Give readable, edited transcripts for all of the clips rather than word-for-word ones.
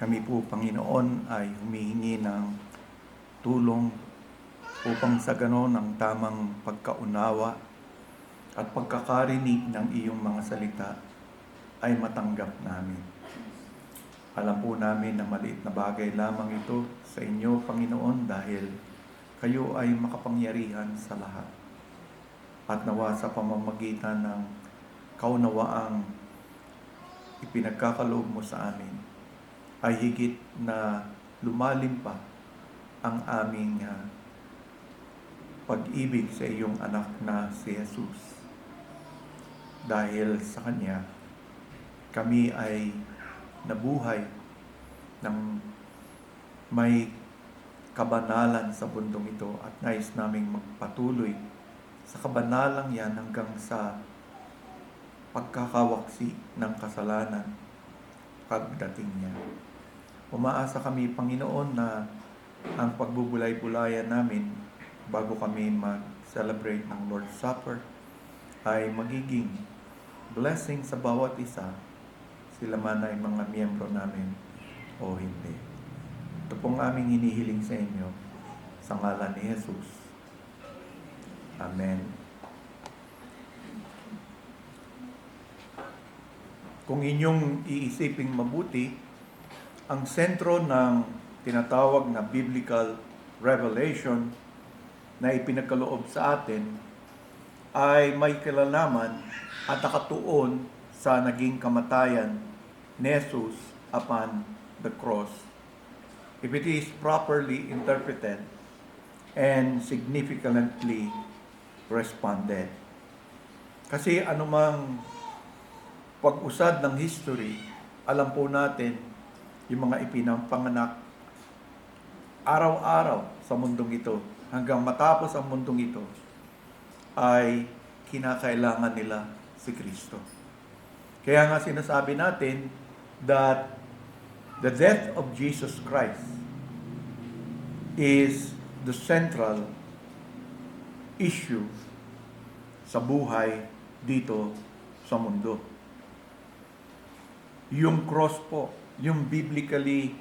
Kami po, Panginoon, ay humihingi ng tulong upang sa ganon ang tamang pagkaunawa at pagkakarinig ng iyong mga salita ay matanggap namin. Alam po namin na maliit na bagay lamang ito sa inyo, Panginoon, dahil kayo ay makapangyarihan sa lahat. At nawa sa pamamagitan ng kaunawaang ipinagkakaloob mo sa amin, ay higit na lumalim pa ang aming pag-ibig sa iyong anak na si Jesus. Dahil sa Kanya, kami ay nabuhay ng may kabanalan sa mundong ito at nais naming magpatuloy sa kabanalang yan hanggang sa pagkakawaksi ng kasalanan pagdating niya. Umaasa kami, Panginoon, na ang pagbubulay-bulayan namin bago kami mag-celebrate ng Lord's Supper ay magiging blessing sa bawat isa, sila man ay mga miyembro namin o hindi. Ito pong aming hinihiling sa inyo sa ngalan ni Jesus. Amen. Kung inyong iisiping mabuti, ang sentro ng tinatawag na biblical revelation na ipinagkaloob sa atin ay may kilalaman at nakatuon sa naging kamatayan ni Jesus upon the cross. If it is properly interpreted and significantly responded. Kasi anumang pag-usad ng history, alam po natin yung mga ipinampanganak araw-araw sa mundong ito, hanggang matapos ang mundong ito, ay kinakailangan nila si Kristo. Kaya nga sinasabi natin that the death of Jesus Christ is the central issue sa buhay dito sa mundo. Yung cross po, yung biblically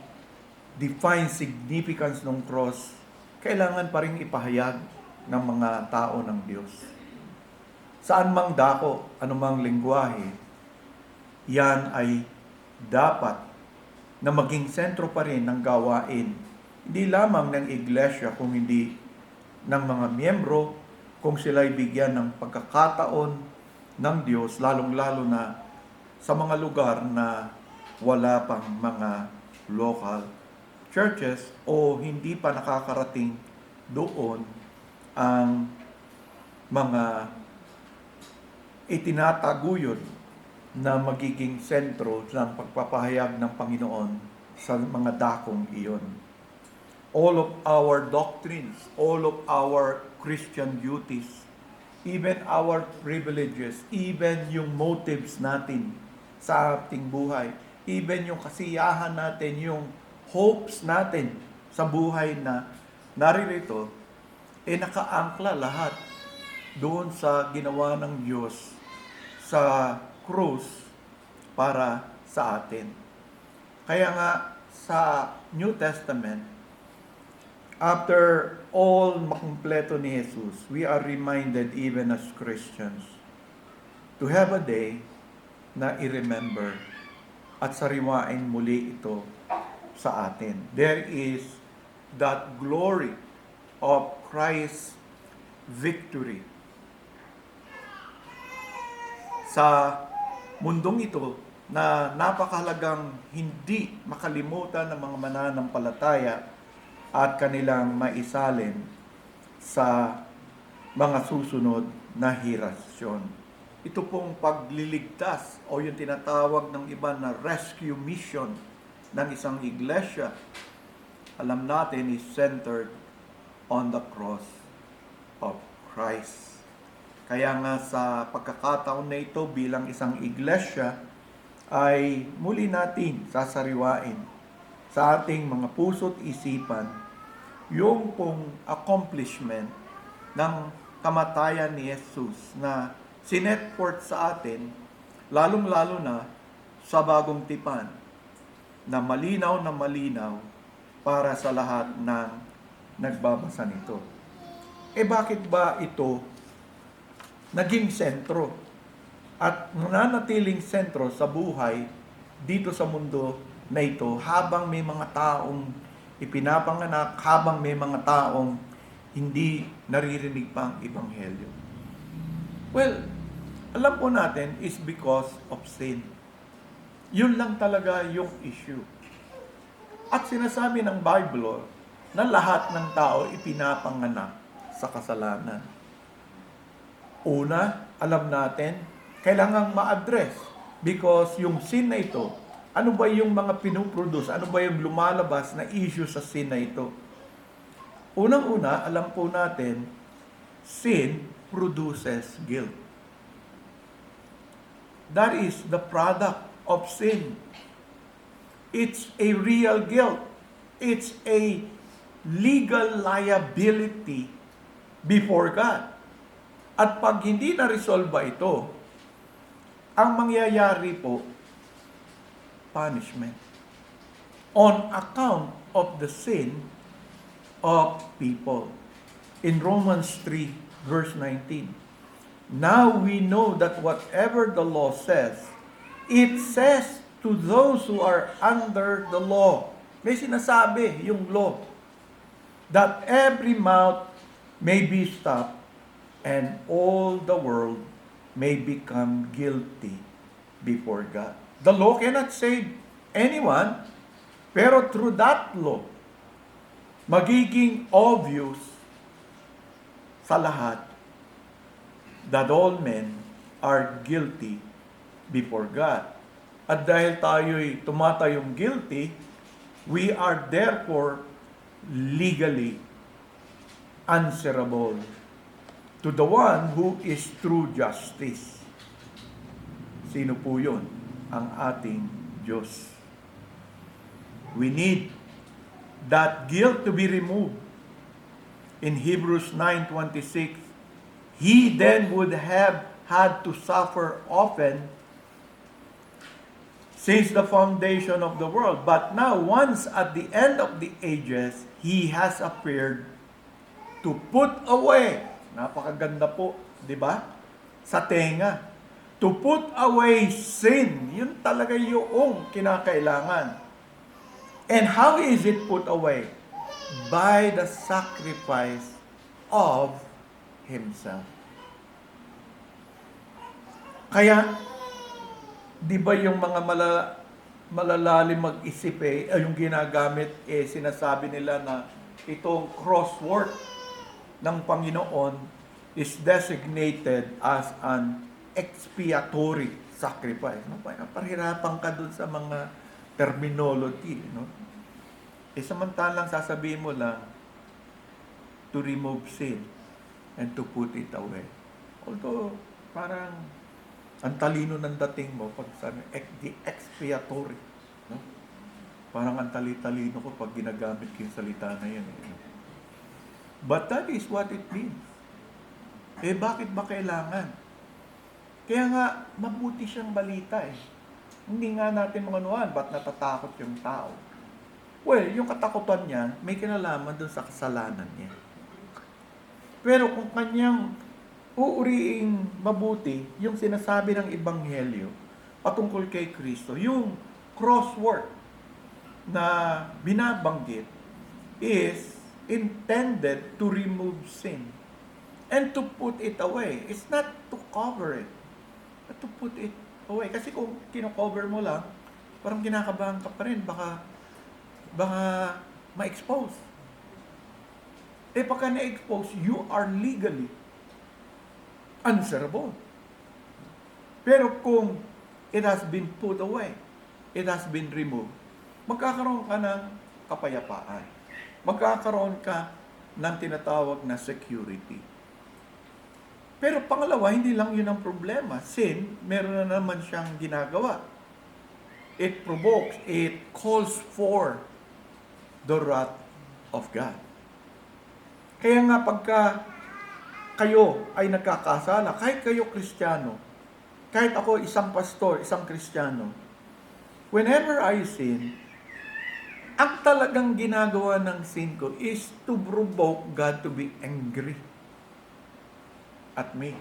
defined significance ng cross, kailangan pa rin ipahayag ng mga tao ng Diyos. Saan mang dako, anumang lengguwahe, yan ay dapat na maging sentro pa rin ng gawain, hindi lamang ng iglesia, kung hindi ng mga miyembro, kung sila'y bigyan ng pagkakataon ng Diyos, lalong-lalo na sa mga lugar na wala pang mga local churches o hindi pa nakakarating doon ang mga itinataguyod na magiging sentro ng pagpapahayag ng Panginoon sa mga dakong iyon. All of our doctrines, all of our Christian duties, even our privileges, even yung motives natin sa ating buhay, even yung kasiyahan natin, yung hopes natin sa buhay na naririto, nakaangkla lahat doon sa ginawa ng Diyos sa krus para sa atin. Kaya nga sa New Testament, after all makumpleto ni Jesus, we are reminded even as Christians to have a day na i-remember at sariwain muli ito sa atin. There is that glory of Christ's victory sa mundong ito na napakahalagang hindi makalimutan ng mga mananampalataya at kanilang maisalin sa mga susunod na henerasyon. Ito pong pagliligtas o yung tinatawag ng iba na rescue mission ng isang iglesia, alam natin is centered on the cross of Christ. Kaya nga sa pagkakataon na ito bilang isang iglesia, ay muli natin sasariwain sa ating mga puso't isipan yung pong accomplishment ng kamatayan ni Jesus na sinet forth sa atin, lalong-lalo na sa bagong tipan, na malinaw para sa lahat ng nagbabasa nito. Bakit ba ito naging sentro at nananatiling sentro sa buhay dito sa mundo na ito habang may mga taong ipinapanganak, habang may mga taong hindi naririnig pa ang Ebanghelyo? Well, alam po natin is because of sin. Yun lang talaga yung issue. At sinasabi ng Bible na lahat ng tao ipinapanganak sa kasalanan. Una, alam natin, kailangang ma-address because yung sin na ito, ano ba yung mga pinuproduce? Ano ba yung lumalabas na issue sa sin na ito? Unang-una, alam po natin, sin produces guilt. That is the product of sin. It's a real guilt. It's a legal liability before God. At pag hindi na-resolve ito, ang mangyayari po, punishment on account of the sin of people. In Romans 3, verse 19, now we know that whatever the law says, it says to those who are under the law. May sinasabi yung law, that every mouth may be stopped and all the world may become guilty before God. The law cannot save anyone, pero through that law, magiging obvious sa lahat that all men are guilty before God. At dahil tayo'y tumatayong guilty, we are therefore legally answerable to the one who is true justice. Sino po yun? Ang ating Diyos. We need that guilt to be removed. In Hebrews 9:26, he then would have had to suffer often since the foundation of the world. But now, once at the end of the ages, he has appeared to put away. Napakaganda po, di ba? Sa tenga. To put away sin. Yun talaga yung kinakailangan. And how is it put away? By the sacrifice of himself. Kaya, di ba yung mga malalalim mag-isip yung ginagamit, sinasabi nila na itong crosswork ng Panginoon is designated as an expiatory sacrifice. No? Parehirapan ka dun sa mga terminology. No? Samantalang sasabihin mo lang, to remove sin and to put it away. Although, parang ang talino ng dating mo pag sabi, the expiatory. No? Parang ang talino ko pag ginagamit ko yung salita na yun. But that is what it means. Bakit ba kailangan? Kaya nga, mabuti siyang balita Hindi nga natin mga anuhan, ba't natatakot yung tao? Well, yung katakutan niya, may kinalaman dun sa kasalanan niya. Pero kung kanyang uuriing mabuti yung sinasabi ng Ebanghelyo patungkol kay Kristo, yung crosswork na binabanggit is intended to remove sin and to put it away. It's not to cover it, but to put it away. Kasi kung kino-cover mo lang, parang kinakabahan ka pa rin, baka ma-expose. Pagka na-expose, you are legally answerable. Pero kung it has been put away, it has been removed, magkakaroon ka ng kapayapaan. Magkakaroon ka ng tinatawag na security. Pero pangalawa, hindi lang yun ang problema. Sin, meron na naman siyang ginagawa. It provokes, it calls for the wrath of God. Kaya nga pagka kayo ay nagkakasala, kahit kayo Kristiyano, kahit ako isang pastor, isang Kristiyano, whenever I sin, ang talagang ginagawa ng sin ko is to provoke God to be angry at me.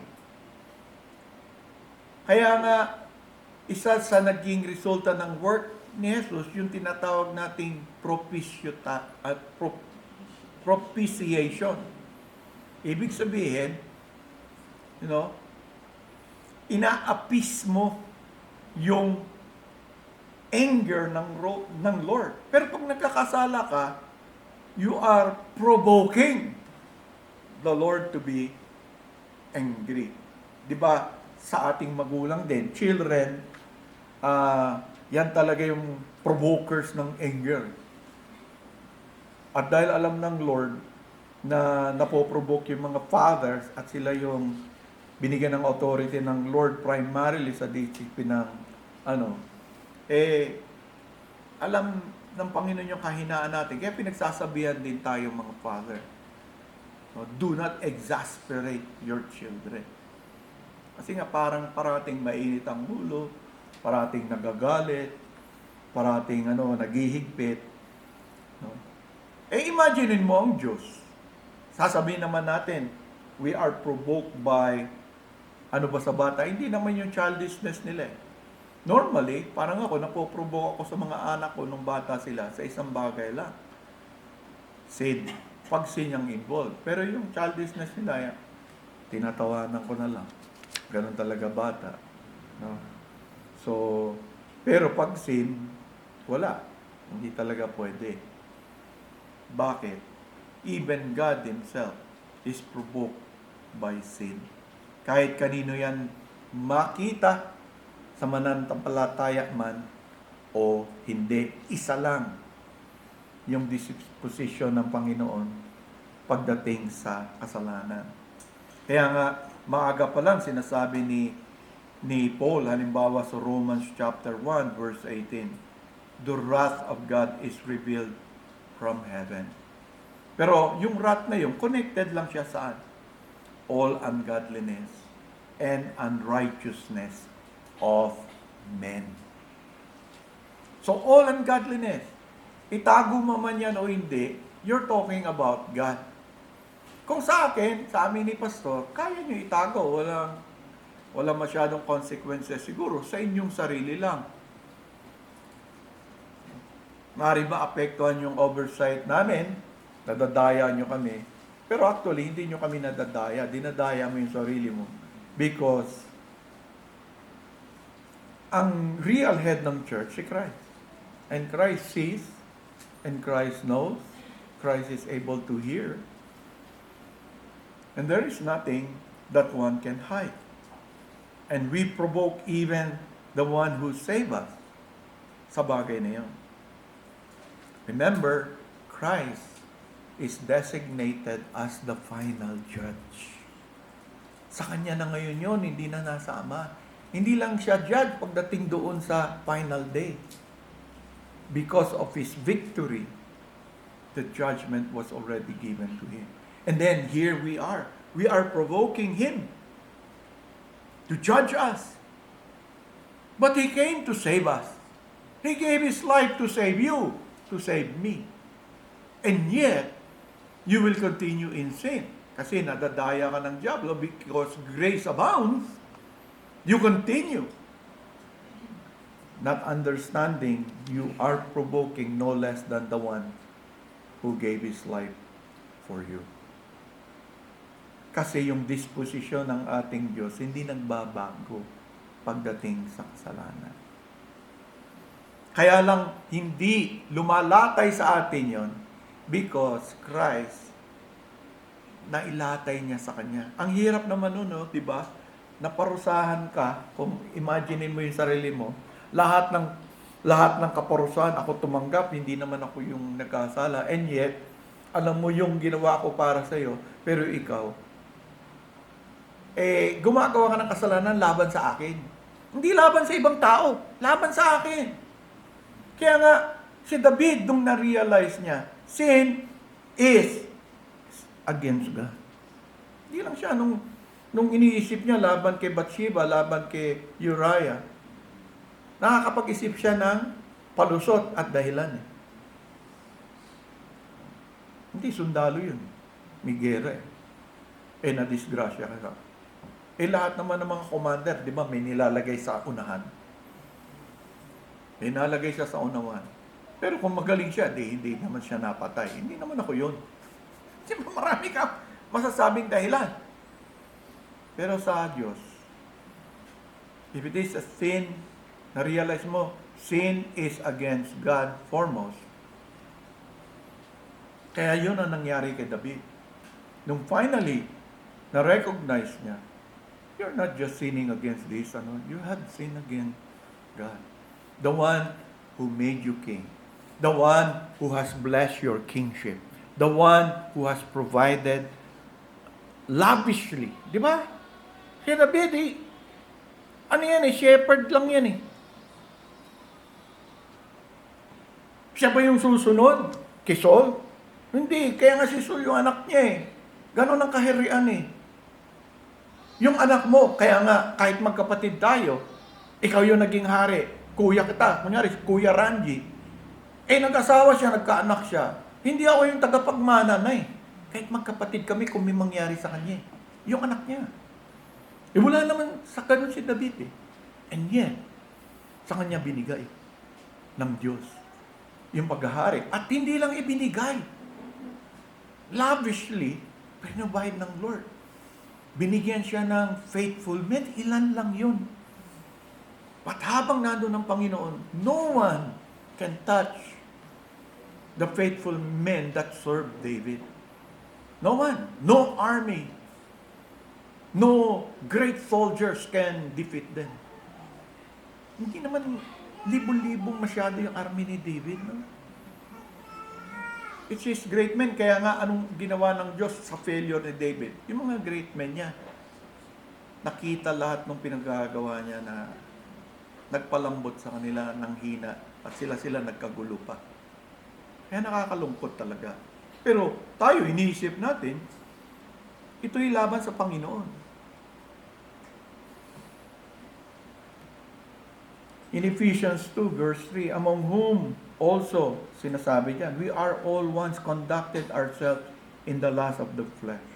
Kaya nga, isa sa naging resulta ng work ni Jesus, yung tinatawag nating propitiation. Ibig sabihin, inaapis mo yung anger ng Lord. Pero pag nagkakasala ka, you are provoking the Lord to be angry. 'Di ba? Sa ating magulang din, children, yan talaga yung provokers ng anger. At dahil alam ng Lord na napoprovoke yung mga fathers at sila yung binigyan ng authority ng Lord primarily sa discipline ng alam ng Panginoon yung kahinaan natin. Kaya pinagsasabihan din tayo mga father. Do not exasperate your children. Kasi nga parang parating mainit ang ulo, parating nagagalit, parating naghihigpit. No? Imaginein mo ang Diyos. Sasabihin naman natin, we are provoked by sa bata? Hindi naman yung childishness nila. Normally, parang ako, napoprovoke ako sa mga anak ko nung bata sila sa isang bagay lang. Sin. Pag sin yung involved. Pero yung childishness nila, tinatawanan ko na lang. Ganun talaga bata. No? So, pero pag sin, wala. Hindi talaga pwede. Bakit? Even God Himself is provoked by sin. Kahit kanino yan makita sa mananampalataya man o hindi, isa lang yung disposition ng Panginoon pagdating sa kasalanan. Kaya nga, maaga pa lang sinasabi ni Paul, halimbawa sa Romans chapter 1 verse 18, the wrath of God is revealed from heaven. Pero yung wrath na yun, connected lang siya saan? All ungodliness and unrighteousness of men. So all ungodliness, itago mo man yan o hindi, you're talking about God. Kung sa akin, sa amin ni Pastor, kaya nyo itago. Walang masyadong consequences siguro. Sa inyong sarili lang. Maaari ba apektuhan yung oversight namin? Nadadaya nyo kami. Pero actually, hindi nyo kami nadadaya. Dinadaya mo yung sarili mo. Because ang real head ng church, si Christ. And Christ sees, and Christ knows, Christ is able to hear. And there is nothing that one can hide. And we provoke even the one who saved us sa bagay na yun. Remember, Christ is designated as the final judge. Sa Kanya na ngayon yun, hindi na nasa Ama. Hindi lang siya judge pagdating doon sa final day. Because of His victory, the judgment was already given to Him. And then here we are. We are provoking Him to judge us. But He came to save us. He gave His life to save you, to save me. And yet, you will continue in sin. Kasi nadadaya ka ng diablo because grace abounds. You continue. Not understanding, you are provoking no less than the one who gave His life for you. Kasi yung disposisyon ng ating Diyos hindi nagbabago pagdating sa kasalanan. Kaya lang hindi lumalatay sa atin yon because Christ nailatay niya sa Kanya. Ang hirap naman nun, no? Diba? Naparusahan ka, kung imagine mo yung sarili mo, lahat ng kaparusahan ako tumanggap, hindi naman ako yung nagkasala. And yet, alam mo yung ginawa ko para sa iyo, pero ikaw, gumagawa ka ng kasalanan laban sa akin. Hindi laban sa ibang tao, laban sa akin. Kaya nga, si David, nung na-realize niya, sin is against God. Hindi lang siya, nung iniisip niya laban kay Bathsheba, laban kay Uriah, nakakapag-isip siya ng palusot at dahilan. Hindi, sundalo yun. May gera eh. Na-disgrasya ka. Lahat naman ng mga commander, di ba, may nilalagay sa unahan. May nalagay siya sa unahan. Pero kung magaling siya, hindi naman siya napatay. Hindi naman ako yun. Kasi marami ka masasabing dahilan. Pero sa Diyos, if it is a sin, na-realize mo, sin is against God foremost. Kaya yun ang nangyari kay David. Nung finally, na-recognize niya, you're not just sinning against this, you have sinned against God. The one who made you king. The one who has blessed your kingship. The one who has provided lavishly. Di ba? Si David, shepherd lang yan eh. Siya ba yung susunod? Kay Saul? Hindi, kaya nga si Saul yung anak niya eh. Ganon ang kahirian eh. Yung anak mo, kaya nga kahit magkapatid tayo, ikaw yung naging hari. Kuya kita, kunyari, Kuya Ranji. Nag-asawa siya, nagkaanak siya. Hindi ako yung tagapagmana na eh. Kahit magkapatid kami kung may mangyari sa kanya. Yung anak niya. Wala naman sa ganun si David eh. And yet, sa kanya binigay ng Diyos yung paghahari. At hindi lang ibinigay. Lavishly, pinabahid ng Lord. Binigyan siya ng faithful men. Ilan lang yun. At habang nandun ng Panginoon, no one can touch the faithful men that served David. No one. No army. No great soldiers can defeat them. Hindi naman libo-libong masyado yung army ni David. No? It's his great men. Kaya nga, anong ginawa ng Diyos sa failure ni David? Yung mga great men niya, nakita lahat ng pinagagawa niya na nagpalambot sa kanila ng hina at sila nagkagulo pa. Kaya nakakalungkot talaga. Pero tayo, iniisip natin, ito'y laban sa Panginoon. In Ephesians 2 verse 3, among whom also, sinasabi diyan, we are all once conducted ourselves in the lust of the flesh,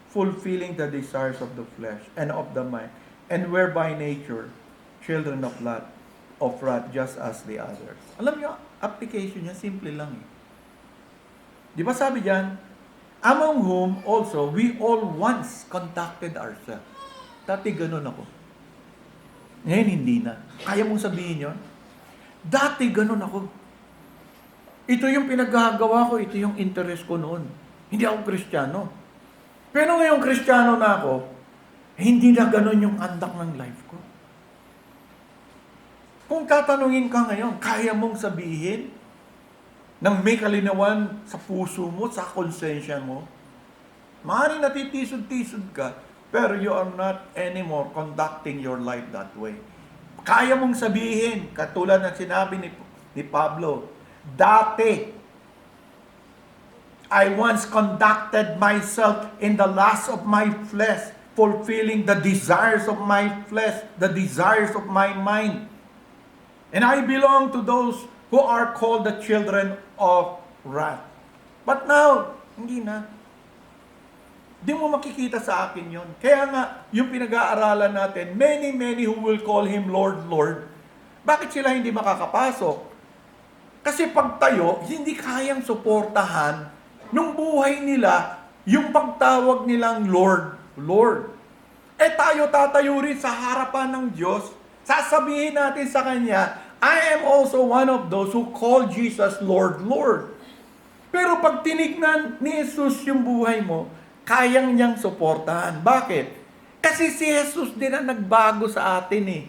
fulfilling the desires of the flesh and of the mind, and were by nature children of wrath, just as the others. Alam niyo, application niya, simple lang eh. Di ba sabi diyan, among whom also we all once conducted ourselves. Dati ganun ako. Ngayon hindi na. Kaya mong sabihin yun? Dati ganun ako. Ito yung pinaggagawa ko, ito yung interest ko noon. Hindi ako Kristiyano. Pero ngayong Kristiyano na ako, hindi na ganun yung andak ng life ko. Kung tatanungin ka ngayon, kaya mong sabihin nang may kalinawan sa puso mo, sa konsensya mo, maaaring natitisod-tisod ka, pero you are not anymore conducting your life that way. Kaya mong sabihin, katulad ng sinabi ni Pablo, dati, I once conducted myself in the lust of my flesh, fulfilling the desires of my flesh, the desires of my mind. And I belong to those who are called the children of wrath. But now, hindi na. Di mo makikita sa akin yon. Kaya nga, yung pinag-aaralan natin, many who will call Him Lord, Lord. Bakit sila hindi makakapasok? Kasi pagtayo, hindi kayang suportahan nung buhay nila, yung pagtawag nilang Lord, Lord. Tayo tatayo rin sa harapan ng Diyos, sasabihin natin sa Kanya, I am also one of those who call Jesus Lord, Lord. Pero pag tinignan ni Jesus yung buhay mo, kayang niyang suportahan. Bakit? Kasi si Jesus din ang nagbago sa atin eh.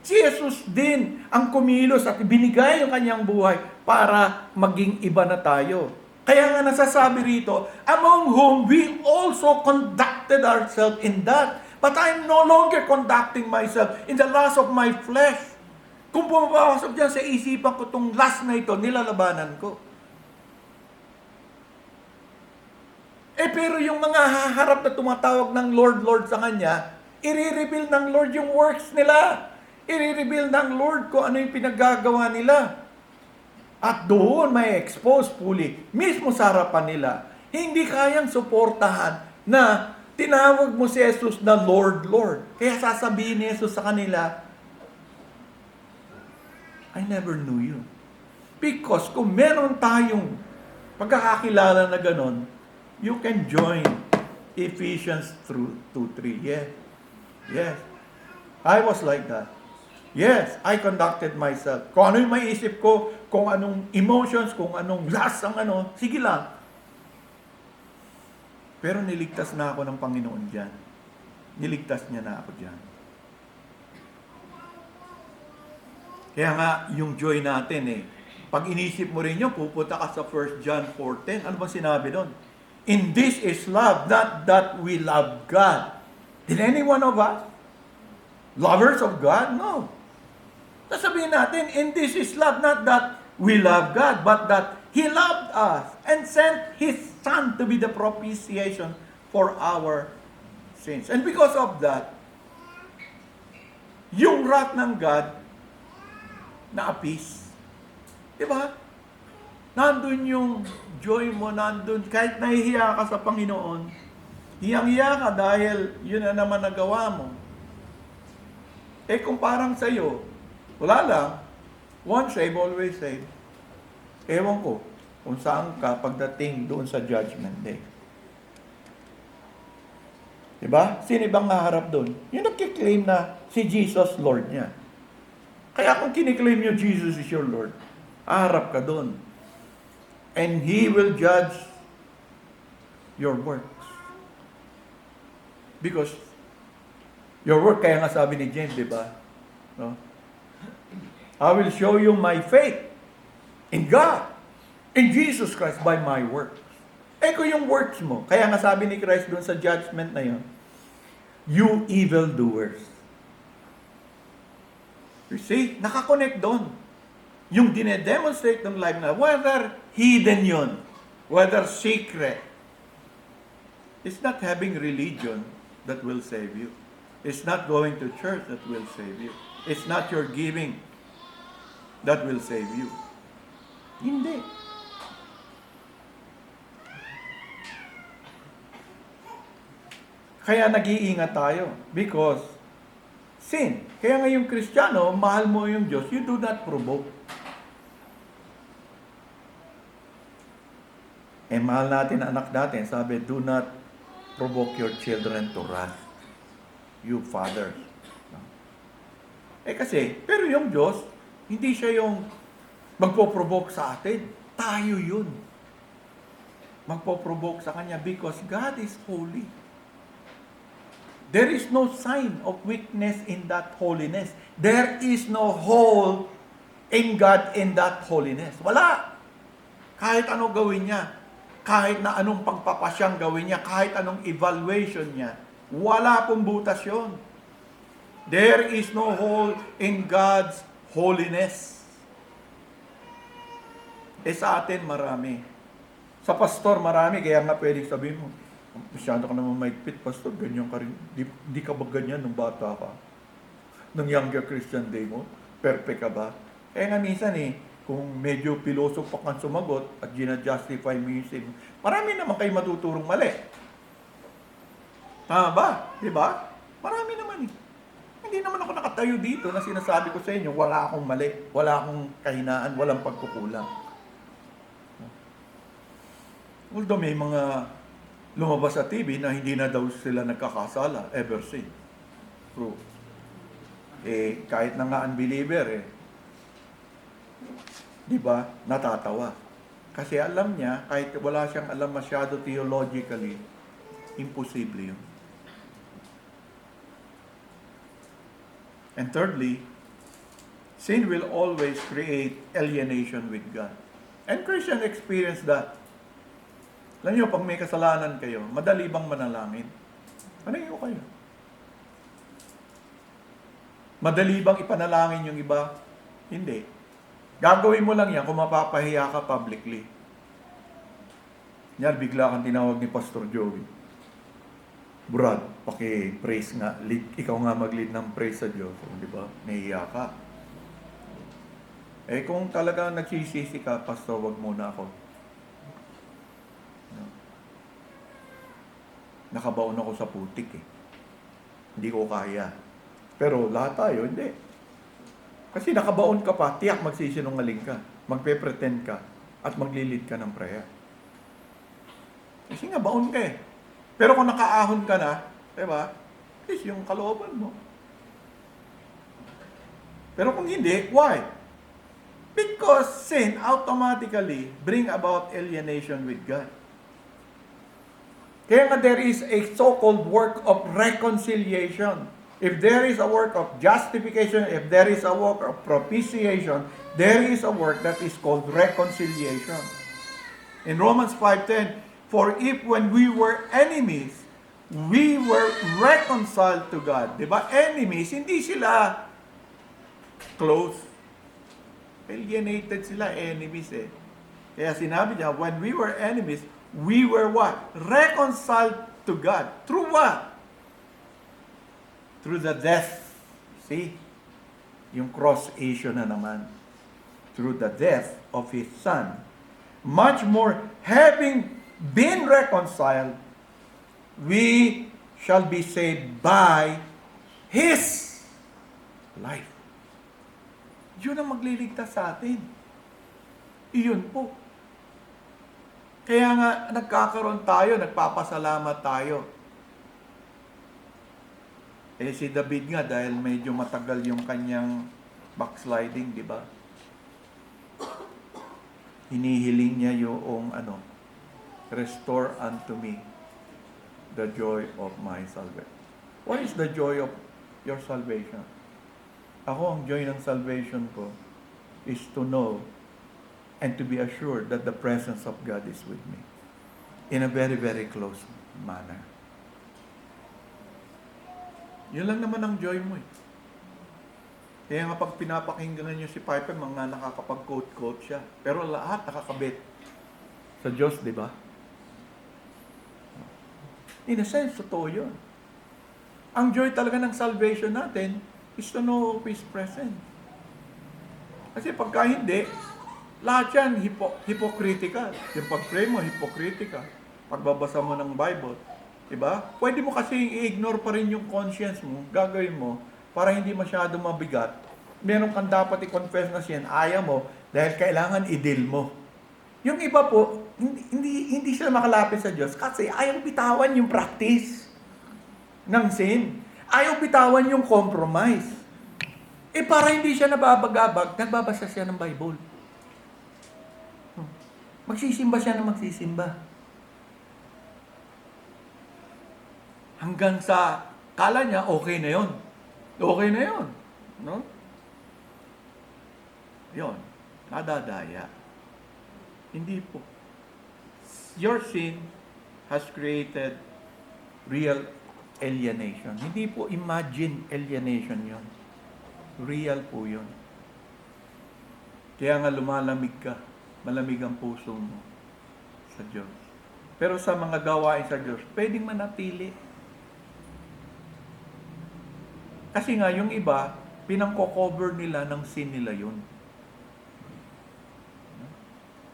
Si Jesus din ang kumilos at binigay yung kanyang buhay para maging iba na tayo. Kaya nga nasasabi rito, among whom we also conducted ourselves in that. But I'm no longer conducting myself in the lust of my flesh. Kung pumapasok dyan sa isipan ko itong lust na ito, nilalabanan ko. Pero yung mga haharap na tumatawag ng Lord, Lord sa Kanya, i-reveal ng Lord yung works nila. I-reveal ng Lord kung ano yung pinaggagawa nila. At doon may expose fully, mismo sa harapan nila, hindi kayang suportahan na tinawag mo si Jesus na Lord, Lord. Kaya sasabihin ni Jesus sa kanila, I never knew you. Because kung meron tayong pagkakakilala na ganon, you can join Ephesians 2:3. Yes. Yes. I was like that. Yes, I conducted myself. Kung ano yung maiisip ko, kung anong emotions, kung anong last ang sige lang. Pero niligtas na ako ng Panginoon dyan. Niligtas niya na ako dyan. Kaya nga, yung joy natin pag inisip mo rin yun, pupunta ka sa 1 John 4:10. Ano bang sinabi doon? In this is love, not that we love God. Did any one of us? Lovers of God? No. Sasabihin natin, in this is love, not that we love God, but that He loved us and sent His Son to be the propitiation for our sins. And because of that, yung wrath ng God na-appease. Diba? Nandun yung joy mo, nandun. Kahit nahihiya ka sa Panginoon, hiyang-hiya ka dahil yun na naman nagawa mo. Kung parang sa'yo, wala lang, once saved, always saved. Ewan ko kung saan ka pagdating doon sa judgment day. Diba? Sino bang haharap doon? Yung nagkiklaim na si Jesus Lord niya. Kaya kung kiniklaim nyo Jesus is your Lord, haharap ka doon. And He will judge your works. Because your work, kaya nga sabi ni James, diba? No? I will show you my faith in God, in Jesus Christ, by my works. Kung yung works mo, kaya nga sabi ni Christ doon sa judgment na yun, you evildoers. You see, nakakonect doon. Yung dinedemonstrate ng life na, whether hidden yun, whether secret, it's not having religion that will save you. It's not going to church that will save you. It's not your giving that will save you. Hindi. Kaya nag-iingat tayo because sin. Kaya nga yung Kristiyano, mahal mo yung Diyos, you do not provoke. Mahal natin ang anak natin, sabi, do not provoke your children to wrath. You fathers. Kasi, pero yung Diyos, hindi siya yung magpo-provoke sa atin. Tayo yun. Magpo-provoke sa Kanya because God is holy. There is no sign of weakness in that holiness. There is no hole in God in that holiness. Wala. Kahit ano gawin niya, kahit na anong pagpapasyang gawin niya, kahit anong evaluation niya, wala pong butas yun. There is no hole in God's holiness. Sa atin marami. Sa pastor marami, kaya nga pwedeng sabihin mo, masyado ka naman maigpit, pastor, ganyan ka rin. Di ka ba ganyan nung bata ka? Nung younger Christian day mo? Perfect ka ba? Kaya nga minsan kung medyo piloso pa kang sumagot at gina-justify mo yung sin, marami naman kayo matuturong mali. Tama ba? Di ba? Marami naman Hindi naman ako nakatayo dito na sinasabi ko sa inyo, wala akong mali, wala akong kahinaan, walang pagkukulang. Although may mga lumabas sa TV na hindi na daw sila nagkakasala ever since. True. Kahit na nga unbeliever di ba, natatawa. Kasi alam niya, kahit wala siyang alam masyado theologically, imposible yun. And thirdly, sin will always create alienation with God. And Christian experience that. Alam niyo, pag may kasalanan kayo, madali bang manalangin? Panayo kayo. Madali bang ipanalangin yung iba? Hindi. Gagawin mo lang yan kung mapapahiya ka publicly. Yan, bigla kang tinawag ni Pastor Joey. Brad, paki-praise nga. Ikaw nga mag-lead ng praise sa Diyos. Di ba? Nahiya ka. Eh kung talagang nagsisisi ka, Pastor, wag muna ako. No? Nakabaon ako sa putik eh. Hindi ko kaya. Pero lahat tayo, hindi. Kasi nakabaon ka pa, tiyak magsisinungaling ka, magpe-pretend ka, at maglilid ka ng prayer. Kasi nga, baon ka eh. Pero kung nakaahon ka na, diba? Is yung kalooban mo. Pero kung hindi, why? Because sin automatically bring about alienation with God. Kaya nga there is a so-called work of reconciliation. If there is a work of justification, if there is a work of propitiation, there is a work that is called reconciliation. In Romans 5:10, for if when we were enemies, we were reconciled to God. Diba? Enemies, hindi sila close. Alienated sila, enemies eh. Kaya sinabi niya, when we were enemies, we were what? Reconciled to God. Through what? Through the death. See? Yung cross issue na naman. Through the death of His Son. Much more, having been reconciled, we shall be saved by His life. Yun ang magliligtas sa atin. Iyon po. Kaya nga, nagkakaroon tayo, nagpapasalamat tayo. Eh si David nga, dahil medyo matagal yung kanyang backsliding, di ba? Hinihiling niya yung restore unto me the joy of my salvation. What is the joy of your salvation? Ako, ang joy ng salvation ko is to know and to be assured that the presence of God is with me in a very, very close manner. Yun lang naman ang joy mo eh. Kaya nga pag pinapakinggan niyo si Piper, mga nakakapag-quote-quote siya. Pero lahat nakakabit sa Diyos, di ba? In a sense, totoo yun. Ang joy talaga ng salvation natin is to know of His presence. Kasi pagka hindi, lahat yan hypocritical. Yung pag-pray mo, hypocritical. Pagbabasa mo ng Bible, diba? Pwede mo kasi i-ignore pa rin yung conscience mo, gagawin mo, para hindi masyado mabigat. Meron kang dapat i-confess na sin, ayaw mo, dahil kailangan i-deal mo. Yung iba po, hindi sila makalapit sa Diyos kasi ayaw bitawan yung practice ng sin. Ayaw bitawan yung compromise. Eh para hindi siya nababagabag, nagbabasa siya ng Bible. Magsisimba siya ng magsisimba. Hanggang sa kala niya, okay na yon. Okay na yon. No? Yon. Nadadaya. Hindi po. Your sin has created real alienation. Hindi po imagine alienation yon. Real po yun. Kaya nga lumalamig ka. Malamig ang puso mo sa Diyos. Pero sa mga gawain sa Diyos, pwedeng manatili. Kasi nga, yung iba, pinangko-cover nila ng sin nila yun.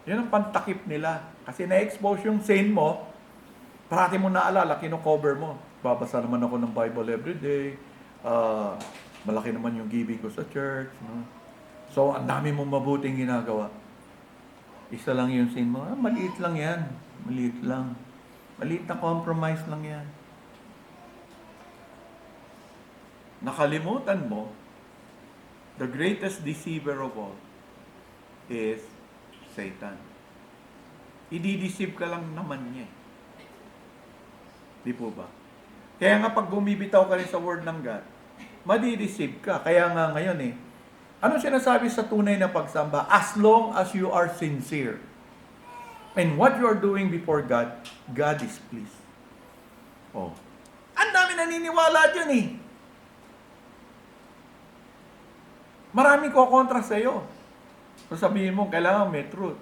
Yun ang pantakip nila. Kasi na-expose yung sin mo, parati mo naalala, kino-cover mo. Babasa naman ako ng Bible everyday. Malaki naman yung giving ko sa church. No? So, ang dami mong mabuting ginagawa. Isa lang yung sin mo. Maliit lang yan. Maliit lang. Maliit na compromise lang yan. Nakalimutan mo, the greatest deceiver of all is Satan. I-deceive ka lang naman niya. Di po ba? Kaya nga pag bumibitaw ka rin sa word ng God, madi-deceive ka. Kaya nga ngayon ano sinasabi sa tunay na pagsamba? As long as you are sincere and what you are doing before God, God is pleased. Oh. Ang dami naniniwala dyan eh. Maraming kokontra sa iyo. So sabihin mo, kailangan may truth.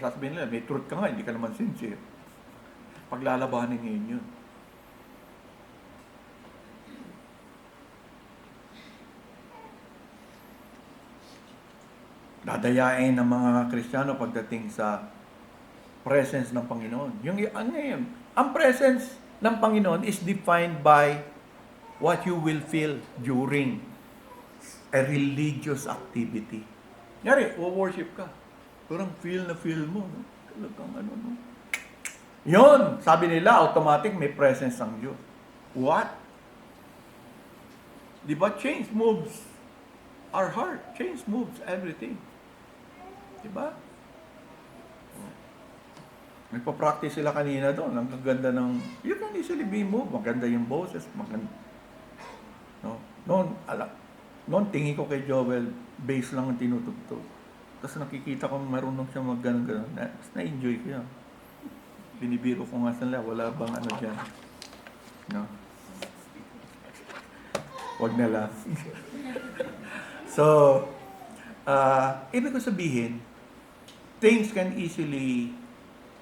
Sasabihin nila, may truth ka nga, hindi ka naman sincere. Paglalabanin ngayon yun. dadayain ng mga Kristiyano pagdating sa presence ng Panginoon. Yung ano yun? Ang presence ng Panginoon is defined by what you will feel during a religious activity. Yari, worship ka. Parang feel mo. No? Talagang ano, no? Yun, sabi nila, automatic may presence ng Diyos. What? Di ba? Change moves our heart. Change moves everything. Di ba? Nagpa-practice sila kanina doon. Ang ganda ng, you can easily be moved. Maganda yung boses. Maganda. No? Noon, tingin ko kay Joel, bass lang ang tinutugtog. Tapos nakikita ko marunong siya mag-ganon-ganon. Na-enjoy ko yan. Binibiro ko nga sila, wala bang ano dyan. No? Wag na lang. So, ibig ko sabihin, things can easily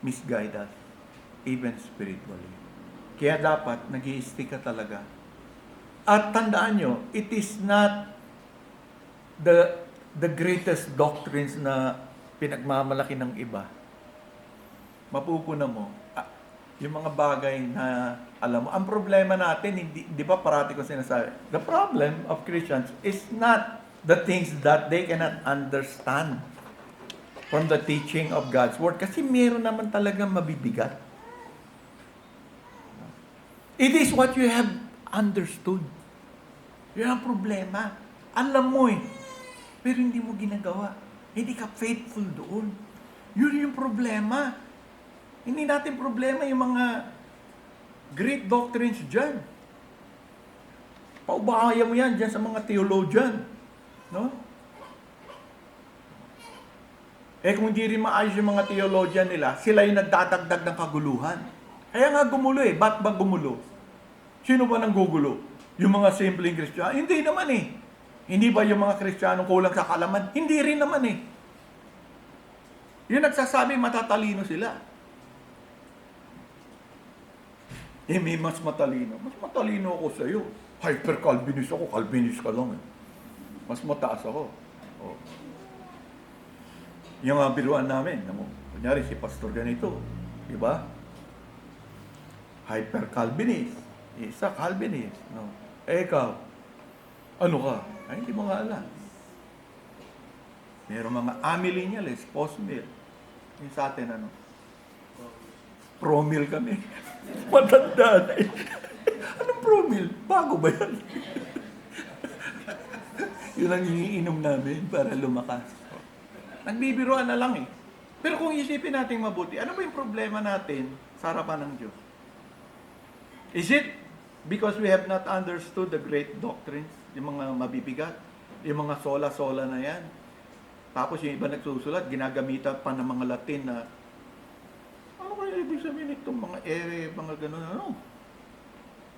misguide us, even spiritually. Kaya dapat, nag-i-stick ka talaga. At tandaan nyo, it is not the greatest doctrines na pinagmamalaki ng iba. Mapupuna mo, yung mga bagay na, alam mo, ang problema natin, di ba parati ko sinasabi, the problem of Christians is not the things that they cannot understand from the teaching of God's Word. Kasi meron naman talagang mabibigat. It is what you have understood. Yun ang problema. Alam mo pero hindi mo ginagawa. Hindi ka faithful doon. Yun yung problema. Hindi natin problema yung mga great doctrines dyan. Paubahaya mo yan dyan sa mga theologian. No? Kung hindi rin maayos yung mga theologian nila, sila yung nagdadagdag ng kaguluhan. Kaya nga gumulo Ba't ba gumulo? Sino ba nang gugulo? Yung mga simpleng Kristiyano? Hindi naman Hindi ba yung mga Kristiyano kulang sa kaalaman? Hindi rin naman Yung nagsasabi matatalino sila. May mas matalino. Mas matalino ako sa iyo. Hyper-Calvinist ako. Calvinist ka lang Mas mataas ako. Oh. Yung biruan namin, kunyari si pastor ganito, di ba? Hyper-Calvinist, isa Calvinist, no? Ikaw, ano ka? Ay, hindi mo nga alam. Meron mga amillennials, post-mill. Yung sa atin, pro-mill kami. Matanda na Anong pro-mill? Bago ba yan? Yun ang iniinom namin para lumakas. Nagbibiruan na lang Pero kung isipin natin mabuti, ano ba yung problema natin sa harapan ng Diyos? Is it because we have not understood the great doctrines, yung mga mabibigat, yung mga sola-sola na yan? Tapos yung iba nagsusulat, ginagamitan pa ng mga Latin na, ano kaya ibig sabihin itong mga mga gano'n, ano?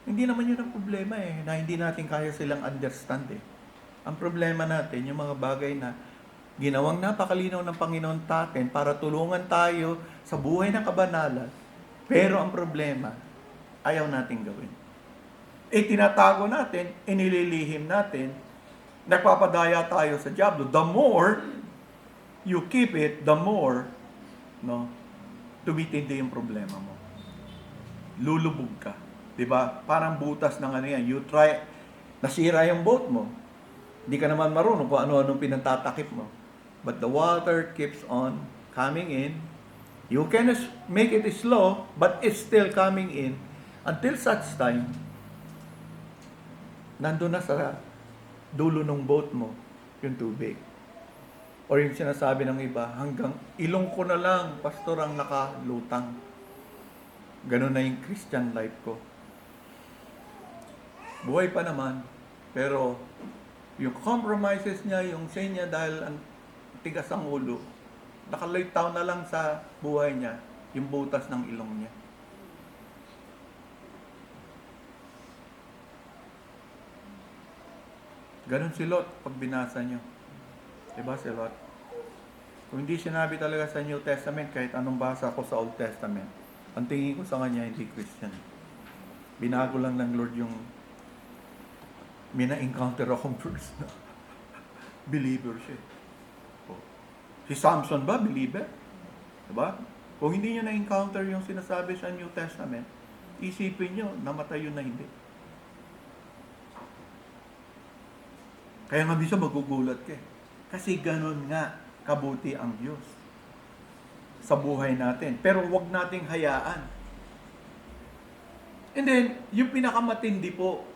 Hindi naman yun ang problema na hindi natin kaya silang understand Ang problema natin, yung mga bagay na ginawang napakalinaw ng Panginoon natin para tulungan tayo sa buhay ng kabanalan. Pero ang problema, ayaw natin gawin. Tinatago natin, inililihim natin, nagpapadaya tayo sa diablo. The more you keep it, the more tumitindi yung problema mo. Lulubog ka. Diba? Parang butas ng yan. You try, nasira yung boat mo. Hindi ka naman marunong kung ano-anong pinantatakip mo. But the water keeps on coming in. You can make it slow, but it's still coming in until such time nandun na sa dulo ng boat mo yung tubig. Or yung sinasabi ng iba, hanggang ilong ko na lang, pastor, ang nakalutang. Ganun na yung Christian life ko. Buhay pa naman, pero yung compromises niya, yung sin niya dahil ang tigas ang ulo, nakalitaw na lang sa buhay niya yung butas ng ilong niya. Ganon si Lot pag binasa nyo. Diba si Lot? Kung hindi sinabi talaga sa New Testament, kahit anong basa ko sa Old Testament, ang tingin ko sa kanya hindi Christian. Binago lang ng Lord yung may na-encounter akong first na believer siya. Si Samson ba, believer? Diba? Kung hindi nyo na-encounter yung sinasabi sa New Testament, isipin nyo, namatay yun na hindi. Kaya nga bisa magugulat ka. Kasi ganun nga kabuti ang Diyos sa buhay natin. Pero wag nating hayaan. And then, yung pinakamatindi po,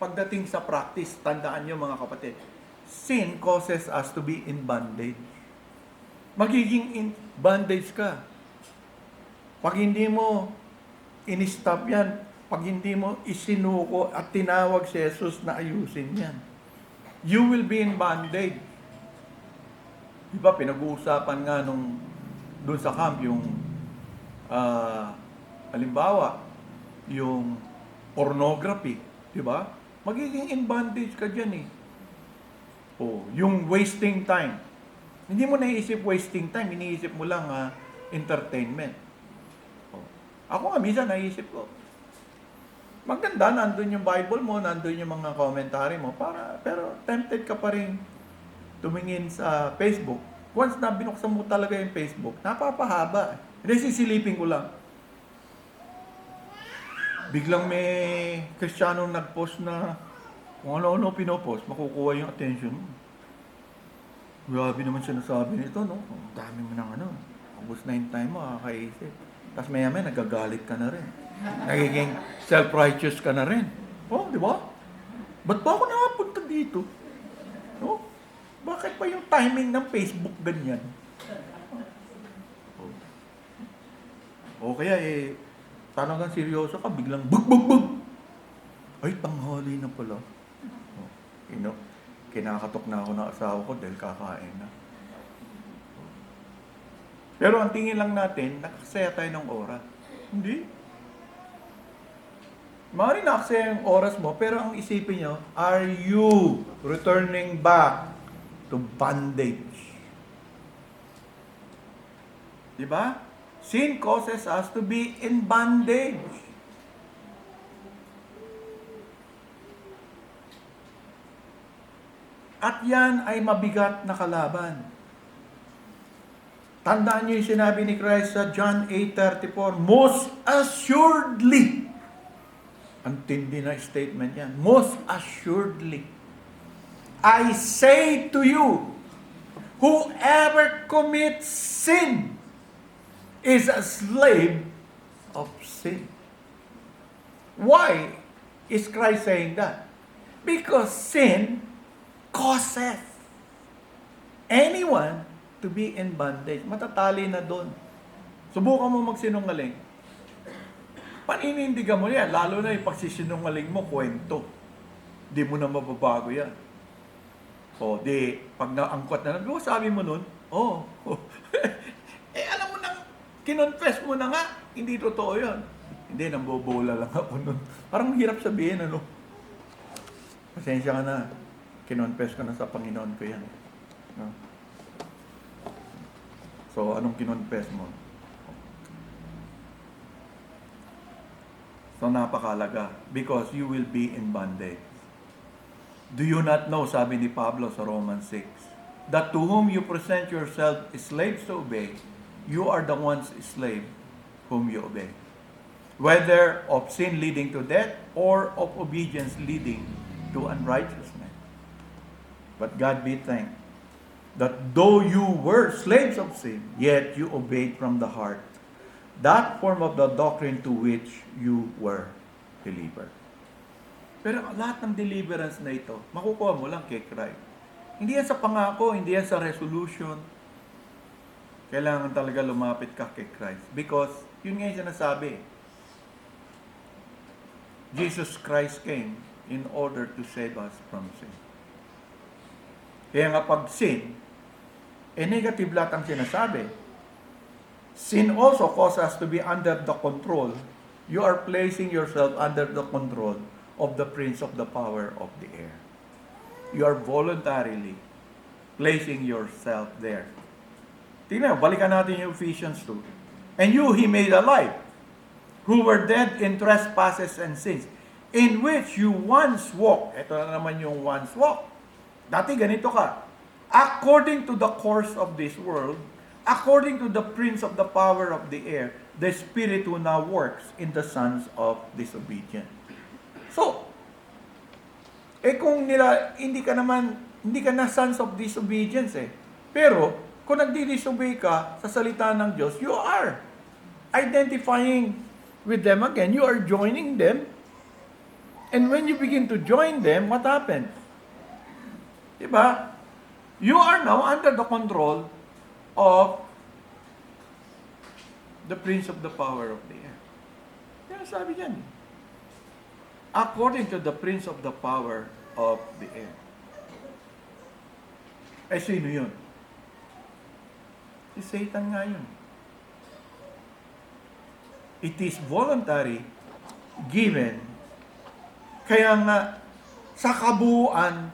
pagdating sa practice, tandaan nyo mga kapatid, sin causes us to be in bondage. Magiging in bondage ka. Pag hindi mo in-stop yan, pag hindi mo isinuko at tinawag si Jesus na ayusin yan, you will be in bondage. Diba, pinag-uusapan nga doon sa camp, yung, halimbawa, yung pornography, diba? Magiging in bondage ka dyan eh. O, yung wasting time. Hindi mo naisip wasting time, iniisip mo lang entertainment. O, ako nga, minsan naisip ko, maganda, nandun yung Bible mo, nandun yung mga commentary mo, pero tempted ka pa rin tumingin sa Facebook. Once na binuksan mo talaga yung Facebook, napapahaba. Hindi, sisilipin ko lang. Biglang may Kristiyanong nag-post na kung ano-ano pinopost, makukuha yung attention mo. Grabe naman siya nasabi nito, no? Ang dami mo ng ubos na yung time mo, kakaisip. Tapos maya-maya, nagagalit ka na rin. Nagiging self-righteous ka na rin. Oh, di ba? Ba't ba ako nakapunta dito? No? Bakit pa yung timing ng Facebook ganyan? O kaya talagang seryoso ka, biglang bug. Ay, tanghali na pala. Kinakatok na ako ng asawa ko dahil kakain na. Pero ang tingin lang natin, nakasaya tayo ng oras. Hindi. Maaaring nakasaya yung oras mo, pero ang isipin nyo, are you returning back to bondage? Diba? Sin causes us to be in bondage. At yan ay mabigat na kalaban. Tandaan niyo yung sinabi ni Christ sa John 8:34, most assuredly. Ang tindi na statement yan. Most assuredly. I say to you, whoever commits sin is a slave of sin. Why is Christ saying that? Because sin causes anyone to be in bondage. Matatali na doon. Subukan mo magsinungaling. Paninindigan mo yan. Lalo na yung pagsisinungaling mo, kwento. Di mo na mababago yan. O, di, pag naangkot na, sabi mo nun, alam mo nang, kinonfess mo na nga, hindi totoo yun. Hindi, nambobola lang ako nun. Parang mahirap sabihin, Pasensya ka na. Kinonfess ko na sa Panginoon ko yan. No? So, anong kinonfess mo? So, napakalaga. Because you will be in bondage. Do you not know, sabi ni Pablo sa Romans 6, that to whom you present yourself slaves to obey, you are the ones slave whom you obey. Whether of sin leading to death or of obedience leading to unrighteousness. But God be thanked that though you were slaves of sin, yet you obeyed from the heart that form of the doctrine to which you were delivered. Pero lahat ng deliverance na ito, makukuha mo lang kay Christ. Hindi yan sa pangako, hindi yan sa resolution. Kailangan talaga lumapit ka kay Christ. Because, yun nga yung sinasabi, Jesus Christ came in order to save us from sin. Kaya nga pag sin, negative lahat ang sinasabi. Sin also causes us to be under the control. You are placing yourself under the control of the prince of the power of the air. You are voluntarily placing yourself there. Tingnan, balikan natin yung Ephesians 2. And you he made alive, who were dead in trespasses and sins, in which you once walked. Ito na naman yung once walked. Dati ganito ka. according to the course of this world, according to the prince of the power of the air, the spirit who now works in the sons of disobedience. So, kung hindi ka na sons of disobedience Pero, kung nagdi-disobey ka sa salita ng Diyos, you are identifying with them again. You are joining them. And when you begin to join them, what happens? Diba? You are now under the control of the prince of the power of the air. Kaya sabi diyan, according to the prince of the power of the air. Sino yun? Si Satan nga yun. It is voluntary, given. Kaya nga, sa kabuuan,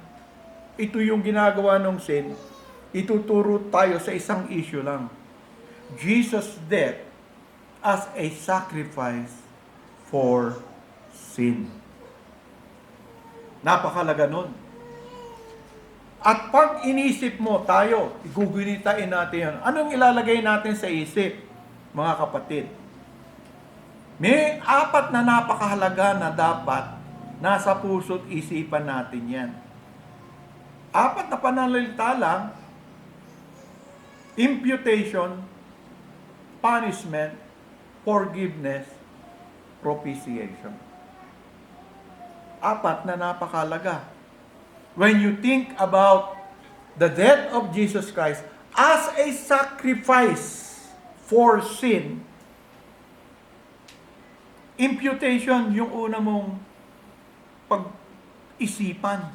ito yung ginagawa ng sin, ituturo tayo sa isang issue lang. Jesus' death as a sacrifice for sin. Napakalaga nun. At pag inisip mo tayo, igugunitain natin yan. Anong ilalagay natin sa isip, mga kapatid? May 4 na napakahalaga na dapat nasa puso't isipan natin yan. 4 na pananalita lang: imputation, punishment, forgiveness, propitiation. 4 na napakahalaga. When you think about the death of Jesus Christ as a sacrifice for sin, imputation yung una mong pag-isipan.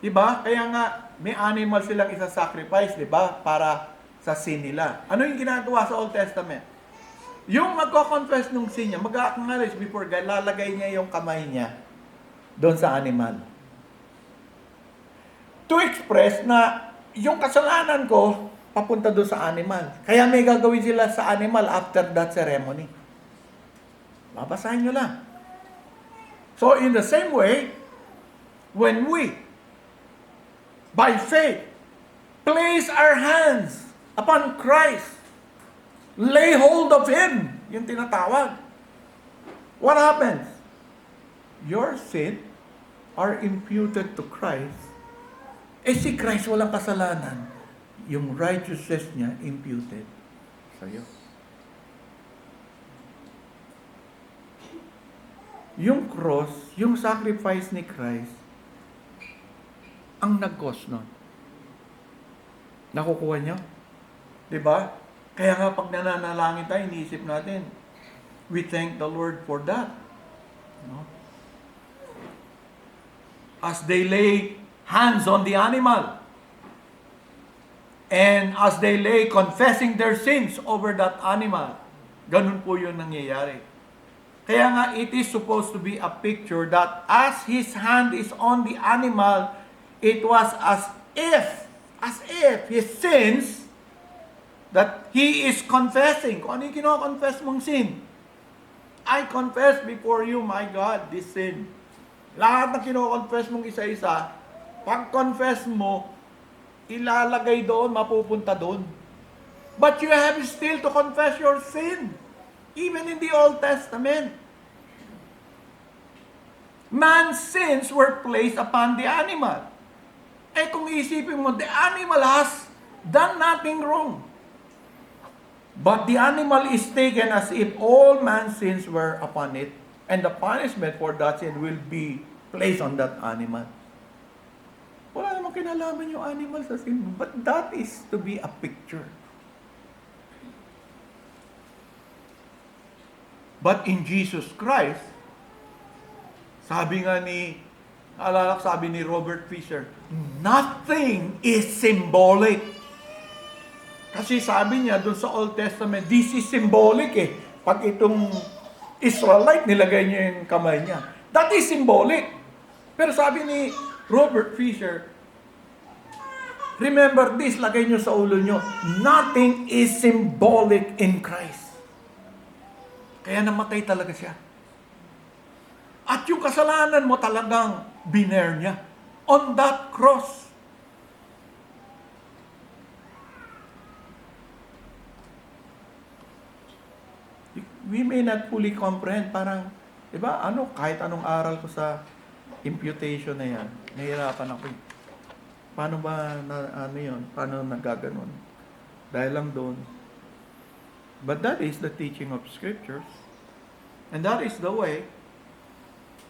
Diba? Kaya nga, may animal silang isa-sacrifice, diba? Para sa sin nila. Ano yung ginagawa sa Old Testament? Yung magko-confess nung sin niya, mag-acknowledge before God, lalagay niya yung kamay niya doon sa animal. To express na yung kasalanan ko, papunta doon sa animal. Kaya may gagawin sila sa animal after that ceremony. Babasahin nyo lang. So in the same way, when we, by faith, place our hands upon Christ, lay hold of Him, yung tinatawag, what happens? Your sin are imputed to Christ. Si Christ walang kasalanan, yung righteousness niya imputed sa'yo. Yung cross, yung sacrifice ni Christ, ang nag-cost nun. Nakukuha niyo? Diba? Kaya nga pag nananalangin tayo, iniisip natin, we thank the Lord for that. No? As they lay hands on the animal, and as they lay confessing their sins over that animal, ganun po yung nangyayari. Kaya nga, it is supposed to be a picture that as his hand is on the animal, it was as if his sins, that he is confessing. Kung ano yung kino-confess mong sin? I confess before you, my God, this sin. Lahat na kino-confess mong isa-isa, pag-confess mo, ilalagay doon, mapupunta doon. But you have still to confess your sin. Even in the Old Testament. Man's sins were placed upon the animal. Kung isipin mo, the animal has done nothing wrong. But the animal is taken as if all man's sins were upon it, and the punishment for that sin will be placed on that animal. Wala namang kinalaman yung animal sa sin, but that is to be a picture. But in Jesus Christ, sabi ni Robert Fisher, nothing is symbolic. Kasi sabi niya doon sa Old Testament, this is symbolic Pag itong Israelite, nilagay niya yung kamay niya. That is symbolic. Pero sabi ni Robert Fisher, remember this, lagay niyo sa ulo niyo, nothing is symbolic in Christ. Kaya namatay talaga siya. At yung kasalanan mo talagang biner niya. on that cross. We may not fully comprehend, parang, di ba, kahit anong aral ko sa imputation na yan, nahihirapan ako. Paano ba, yun? Paano nagaganon? Dahil lang doon. But that is the teaching of Scriptures. And that is the way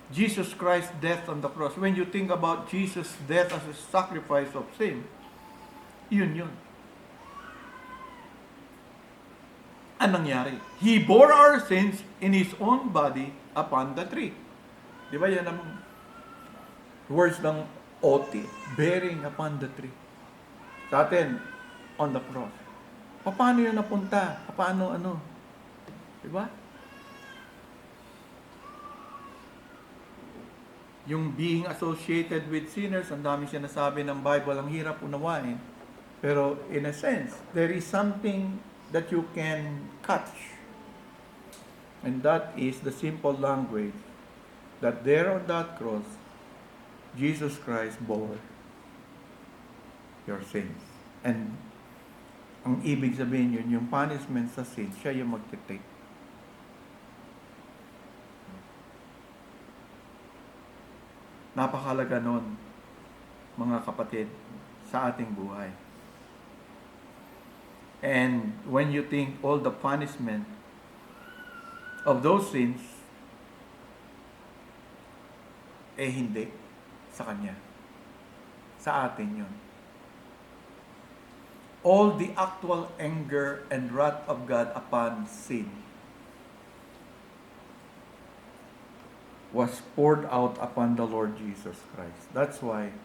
Jesus Christ's death on the cross. When you think about Jesus' death as a sacrifice of sin, yun. Anong nangyari? He bore our sins in His own body upon the tree. Di ba yan ang words ng OT? Bearing upon the tree. Sa atin, on the cross. Paano yun napunta? Paano Di ba? Yung being associated with sinners, ang dami sinasabi ng Bible, ang hirap unawain. Pero in a sense, there is something that you can catch. And that is the simple language that there on that cross, Jesus Christ bore your sins. And ang ibig sabihin yun, yung punishment sa sin, siya yung magtitake. Napakalaga nun, mga kapatid, sa ating buhay. And when you think all the punishment of those sins, hindi sa Kanya. Sa atin yun. All the actual anger and wrath of God upon sin was poured out upon the Lord Jesus Christ. That's why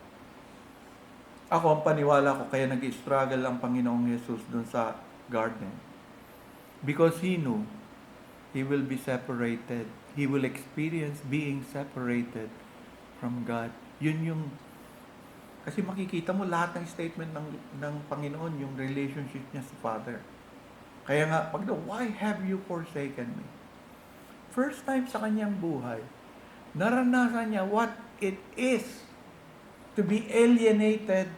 ako ang paniwala ko kaya nag-struggle ang Panginoong Jesus dun sa garden. Because He knew He will be separated. He will experience being separated from God. Yun yung, kasi makikita mo lahat ng statement ng Panginoon, yung relationship niya sa Father. Kaya nga, why have you forsaken me? First time sa kanyang buhay, naranasan niya what it is to be alienated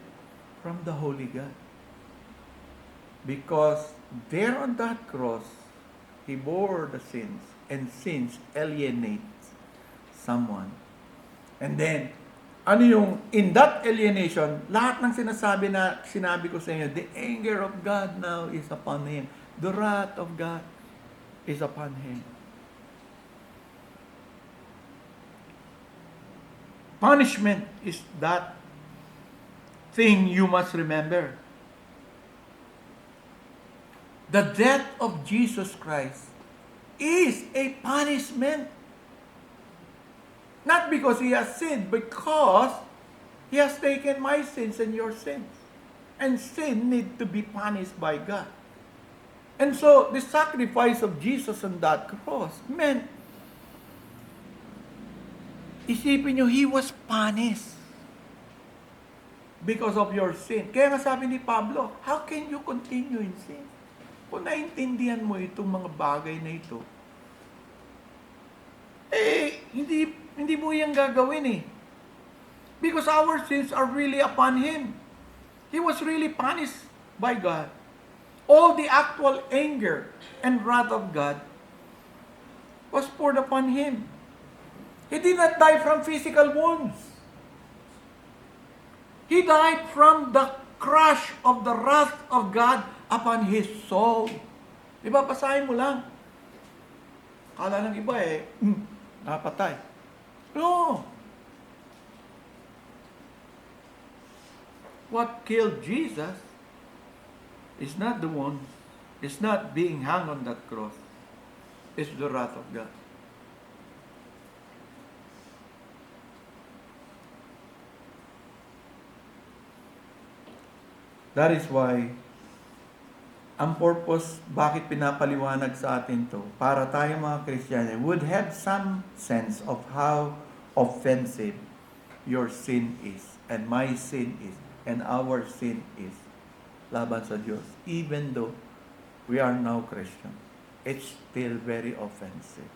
from the Holy God. Because there on that cross, He bore the sins, and sins alienates someone. And then, in that alienation, lahat ng sinabi ko sa inyo, the anger of God now is upon Him. The wrath of God is upon Him. Punishment is that thing you must remember. The death of Jesus Christ is a punishment. Not because He has sinned, because He has taken my sins and your sins. And sin need to be punished by God. And so, the sacrifice of Jesus on that cross meant, isipin nyo, He was punished because of your sin. Kaya nga sabi ni Pablo, how can you continue in sin? Kung naintindihan mo itong mga bagay na ito, hindi mo yan gagawin . Because our sins are really upon Him. He was really punished by God. All the actual anger and wrath of God was poured upon Him. He did not die from physical wounds. He died from the crush of the wrath of God upon His soul. Diba, basahin mo lang. Kala ng iba napatay. No. What killed Jesus is not the wounds, is not being hung on that cross. It's the wrath of God. That is why, ang purpose, bakit pinapaliwanag sa atin to, para tayo mga Kristiyano would have some sense of how offensive your sin is, and my sin is, and our sin is, laban sa Diyos. Even though we are now Christians, it's still very offensive.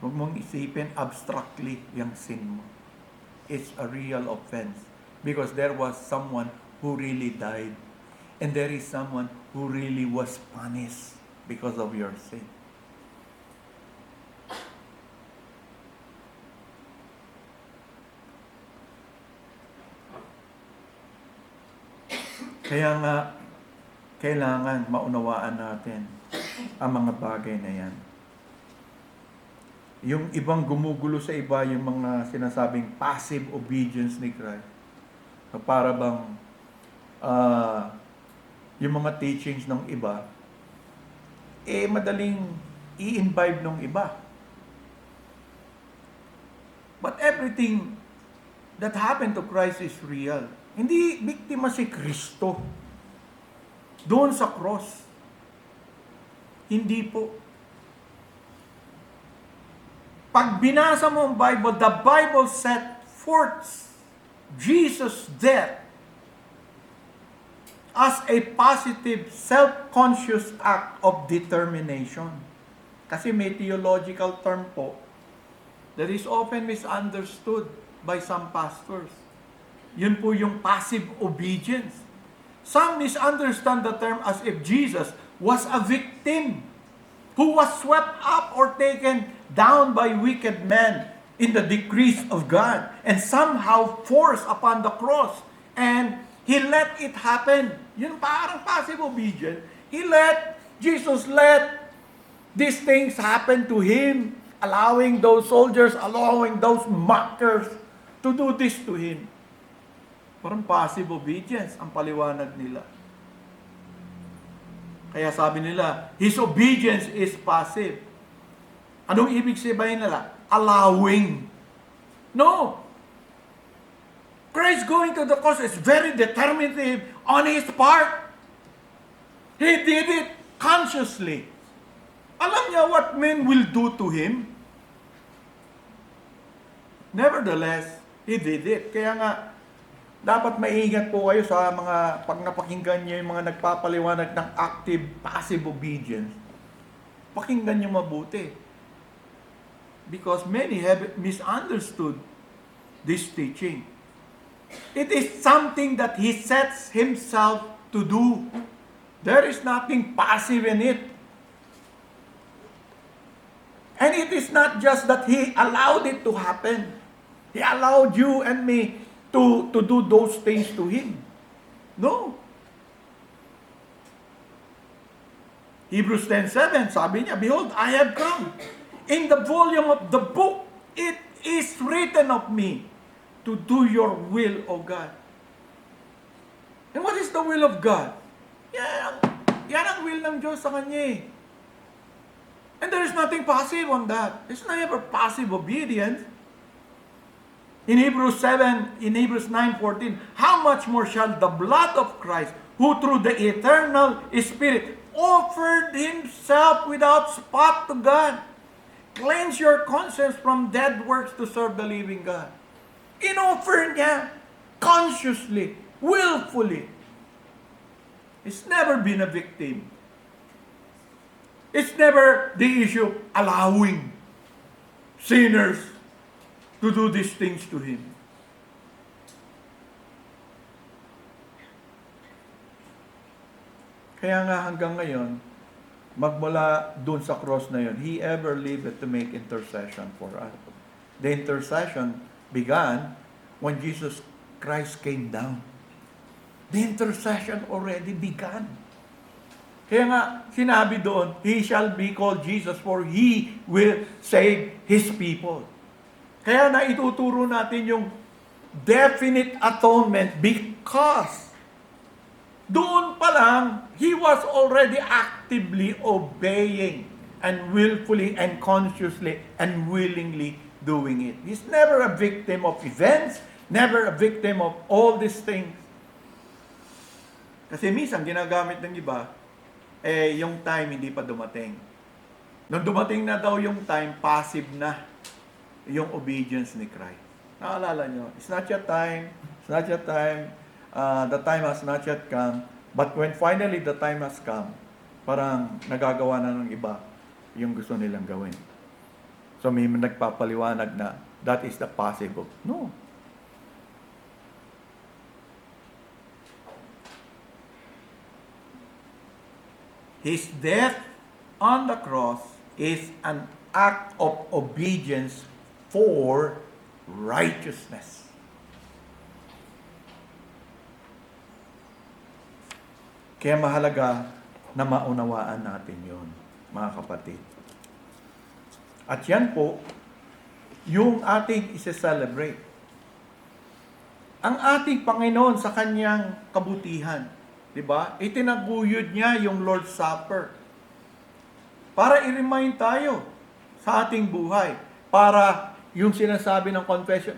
Huwag mong isipin abstractly yung sin mo. It's a real offense. Because there was someone who really died. And there is someone who really was punished because of your sin. Kaya nga, kailangan maunawaan natin ang mga bagay na yan. Yung ibang gumugulo sa iba, yung mga sinasabing passive obedience ni Christ. Para bang yung mga teachings ng iba, madaling i-imbibe ng iba. But everything that happened to Christ is real. Hindi biktima si Kristo doon sa cross. Hindi po. Pag binasa mo ang Bible, the Bible set forth Jesus' death as a positive, self-conscious act of determination. Kasi may theological term po that is often misunderstood by some pastors. Yun po yung passive obedience. Some misunderstand the term as if Jesus was a victim who was swept up or taken down by wicked men in the decrees of God and somehow forced upon the cross. And He let it happen. Yun parang passive obedience. Jesus let these things happen to Him, allowing those soldiers, allowing those mockers to do this to Him. Parang passive obedience ang paliwanag nila. Kaya sabi nila, His obedience is passive. Anong ibig sabihin nila? Allowing. No. Christ going to the cross is very determinative on His part. He did it consciously. Alam niya what men will do to Him? Nevertheless, He did it. Kaya nga, dapat maingat po kayo sa mga, pag napakinggan niyo yung mga nagpapaliwanag ng active, passive obedience, pakinggan niyo mabuti. Because many have misunderstood this teaching. It is something that He sets Himself to do. There is nothing passive in it. And it is not just that He allowed it to happen. He allowed you and me to do those things to Him. No. Hebrews 10:7, sabi niya, Behold, I have come. In the volume of the book, it is written of me to do your will, O God. And what is the will of God? Yan ang will ng Diyos sa Kanya eh. And there is nothing passive on that. There's never passive obedience. In Hebrews 9:14, how much more shall the blood of Christ, who through the eternal Spirit offered Himself without spot to God, cleanse your conscience from dead works to serve the living God. In-offer niya consciously, willfully. He's never been a victim. It's never the issue allowing sinners to do these things to Him. Kaya nga hanggang ngayon, magmula dun sa cross na yun, He ever lived to make intercession for us. The intercession began when Jesus Christ came down. The intercession already began. Kaya nga, sinabi doon, He shall be called Jesus, for He will save His people. Kaya na ituturo natin yung definite atonement because doon pa lang, He was already actively obeying and willfully and consciously and willingly doing it. He's never a victim of events, never a victim of all these things. Kasi minsan ginagamit ng iba, yung time hindi pa dumating. Nung dumating na daw yung time, passive na yung obedience ni Christ. Naalala nyo, it's not yet time, the time has not yet come, but when finally the time has come, parang nagagawa na ng iba yung gusto nilang gawin. So may nagpapaliwanag na that is the possible. No. His death on the cross is an act of obedience for righteousness. Kaya mahalaga na maunawaan natin yon, mga kapatid. At yan po, yung ating isa-celebrate. Ang ating Panginoon sa kanyang kabutihan, di ba? Itinaguyod niya yung Lord's Supper para i-remind tayo sa ating buhay. Para yung sinasabi ng confession,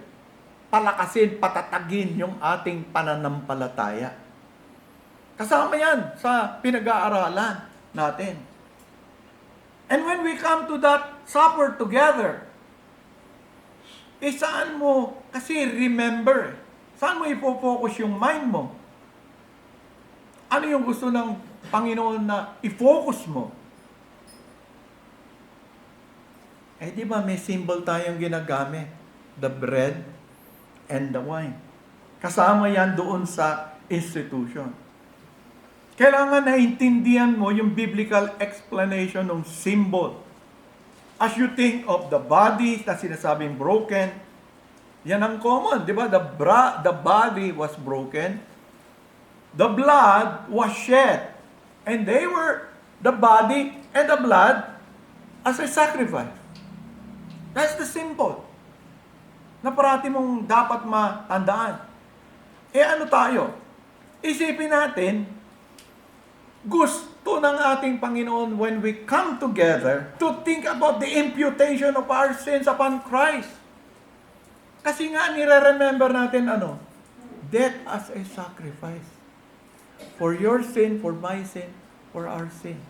palakasin, patatagin yung ating pananampalataya. Kasama yan sa pinag-aaralan natin. And when we come to that supper together, saan mo, kasi remember, saan mo ipofocus yung mind mo? Ano yung gusto ng Panginoon na i-focus mo? Di ba may symbol tayong ginagamit? The bread and the wine. Kasama yan doon sa institution. Kailangan naintindihan mo yung biblical explanation ng symbol. As you think of the body na sinasabing broken, yan ang common, di ba? The body was broken, the blood was shed, and they were the body and the blood as a sacrifice. That's the symbol na parati mong dapat matandaan. Ano tayo? Isipin natin, gusto ng ating Panginoon when we come together to think about the imputation of our sins upon Christ. Kasi nga nire-remember natin death as a sacrifice. For your sin, for my sin, for our sin.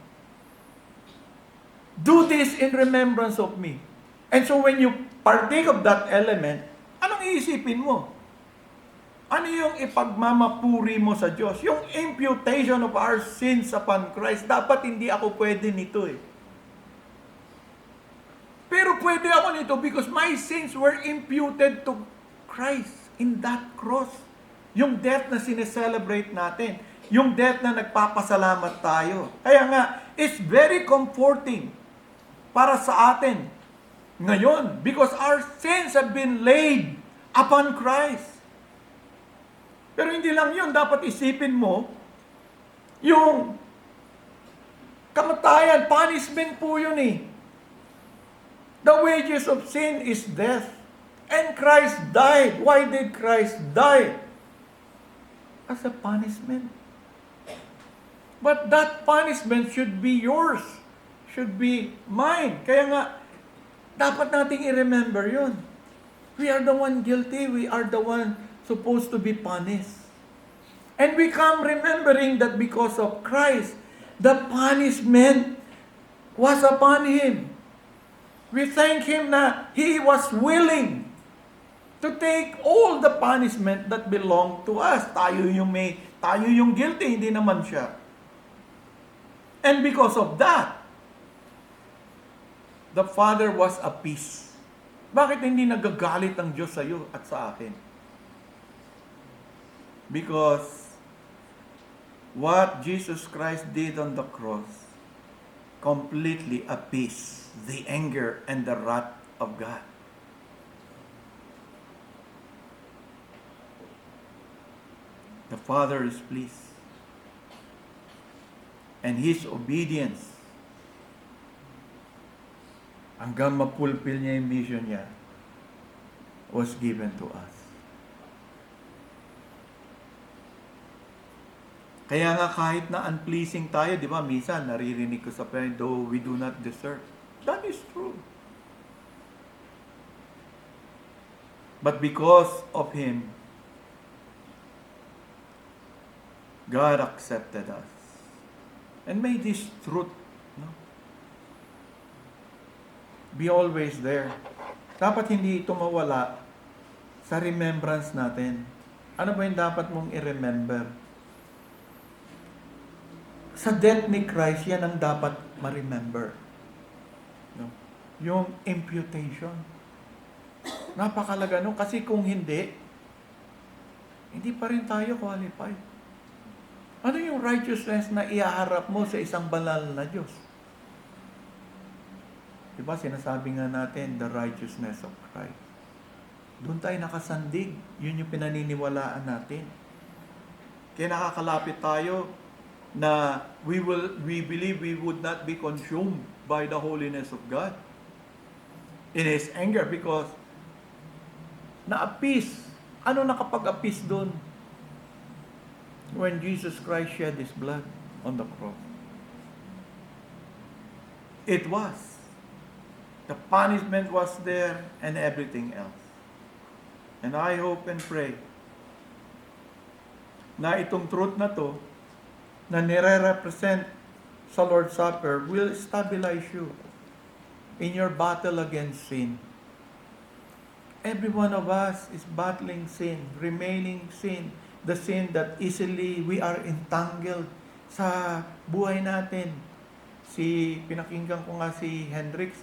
Do this in remembrance of me. And so when you partake of that element, anong iisipin mo? Ano yung ipagmamapuri mo sa Diyos? Yung imputation of our sins upon Christ. Dapat hindi ako pwede nito Pero pwede ako nito because my sins were imputed to Christ in that cross. Yung death na sineselebrate natin. Yung death na nagpapasalamat tayo. Kaya nga, it's very comforting para sa atin ngayon because our sins have been laid upon Christ. Pero hindi lang yun, dapat isipin mo, yung kamatayan, punishment po yun The wages of sin is death. And Christ died. Why did Christ die? As a punishment. But that punishment should be yours. Should be mine. Kaya nga, dapat nating i-remember yun. We are the one guilty. We are the one supposed to be punished. And we come remembering that because of Christ, the punishment was upon Him. We thank Him na He was willing to take all the punishment that belonged to us. Tayo yung guilty, hindi naman siya. And because of that, the Father was appeased. Bakit hindi nagagalit ang Diyos sa iyo at sa akin? Because what Jesus Christ did on the cross completely appeased the anger and the wrath of God. The Father is pleased. And His obedience hanggang mapulfill niya yung mission niya was given to us. Kaya nga kahit na unpleasing tayo, di ba, minsan naririnig ko sa parents, though we do not deserve. That is true. But because of Him, God accepted us. And may this truth be always there. Dapat hindi ito mawala sa remembrance natin. Ano ba yung dapat mong i-remember? Sa death ni Christ, yan ang dapat ma-remember. yung imputation. Napakalaga nun. Kasi kung hindi pa rin tayo qualified. Ano yung righteousness na iaharap mo sa isang banal na Diyos? Diba, sinasabi nga natin, the righteousness of Christ. Doon tayo nakasandig. Yun yung pinaniniwalaan natin. Kaya nakakalapit tayo na we believe we would not be consumed by the holiness of God in His anger because na-appease. Ano nakapag-appease doon? When Jesus Christ shed His blood on the cross. It was. The punishment was there and everything else. And I hope and pray na itong truth na to na nire-represent sa Lord's Supper will stabilize you in your battle against sin. Every one of us is battling sin, remaining sin, the sin that easily we are entangled sa buhay natin. Pinakinggan ko nga si Hendrix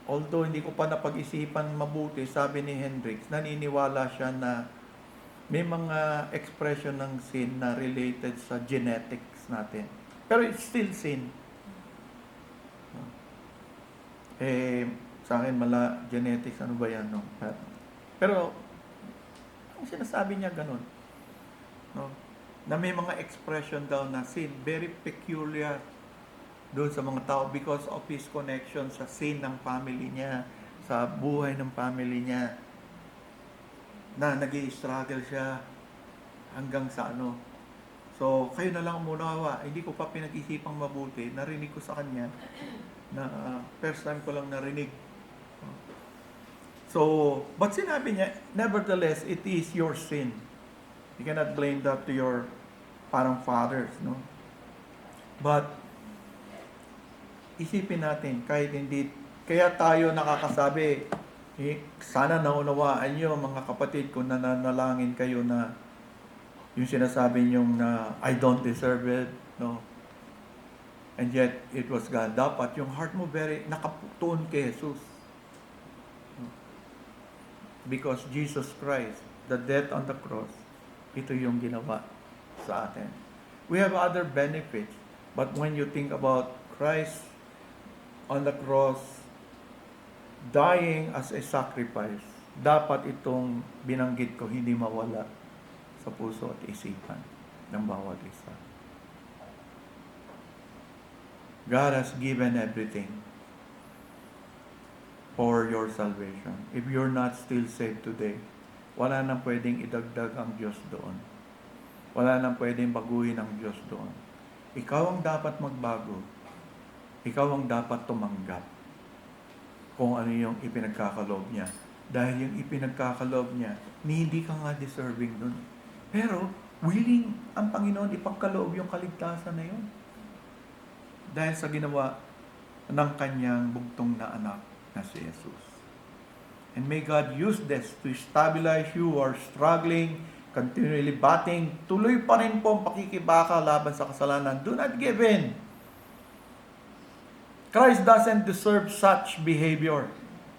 although hindi ko pa napag-isipan mabuti, sabi ni Hendrix, naniniwala siya na may mga expression ng sin na related sa genetics natin. Pero it's still sin. Sa akin, genetics, ano ba yan? No? Pero, ang sinasabi niya ganun. No? Na may mga expression daw na sin, very peculiar doon sa mga tao because of his connection sa sin ng family niya, sa buhay ng family niya, na nag-i-struggle siya hanggang sa ano. So, kayo na lang umunawa. Hindi ko pa pinag-isipang mabuti. Narinig ko sa kanya na first time ko lang narinig. So, but sinabi niya, nevertheless, it is your sin. You cannot blame that to your parang fathers, no? But, isipin natin, kaya tayo nakakasabi, sana naunawaan nyo mga kapatid kung nananalangin kayo na yung sinasabi nyo na I don't deserve it, no? And yet, it was God. Dapat yung heart mo very nakaputuon kay Jesus. Because Jesus Christ, the death on the cross, ito yung ginawa sa atin. We have other benefits, but when you think about Christ on the cross, dying as a sacrifice, dapat itong binanggit ko hindi mawala sa puso at isipan ng bawat isa. God has given everything for your salvation. If you're not still saved today, wala nang pwedeng idagdag ang Diyos doon. Wala nang pwedeng baguhin ang Diyos doon. Ikaw ang dapat magbago. Ikaw ang dapat tumanggap kung ano yung ipinagkakaloob niya. Dahil yung ipinagkakaloob niya, hindi ka nga deserving dun. Pero, willing ang Panginoon ipagkaloob yung kaligtasan na yun. Dahil sa ginawa ng kanyang bugtong na anak na si Jesus. And may God use this to stabilize you who are struggling, continually batting. Tuloy pa rin po ang pakikibaka laban sa kasalanan. Do not give in. Christ doesn't deserve such behavior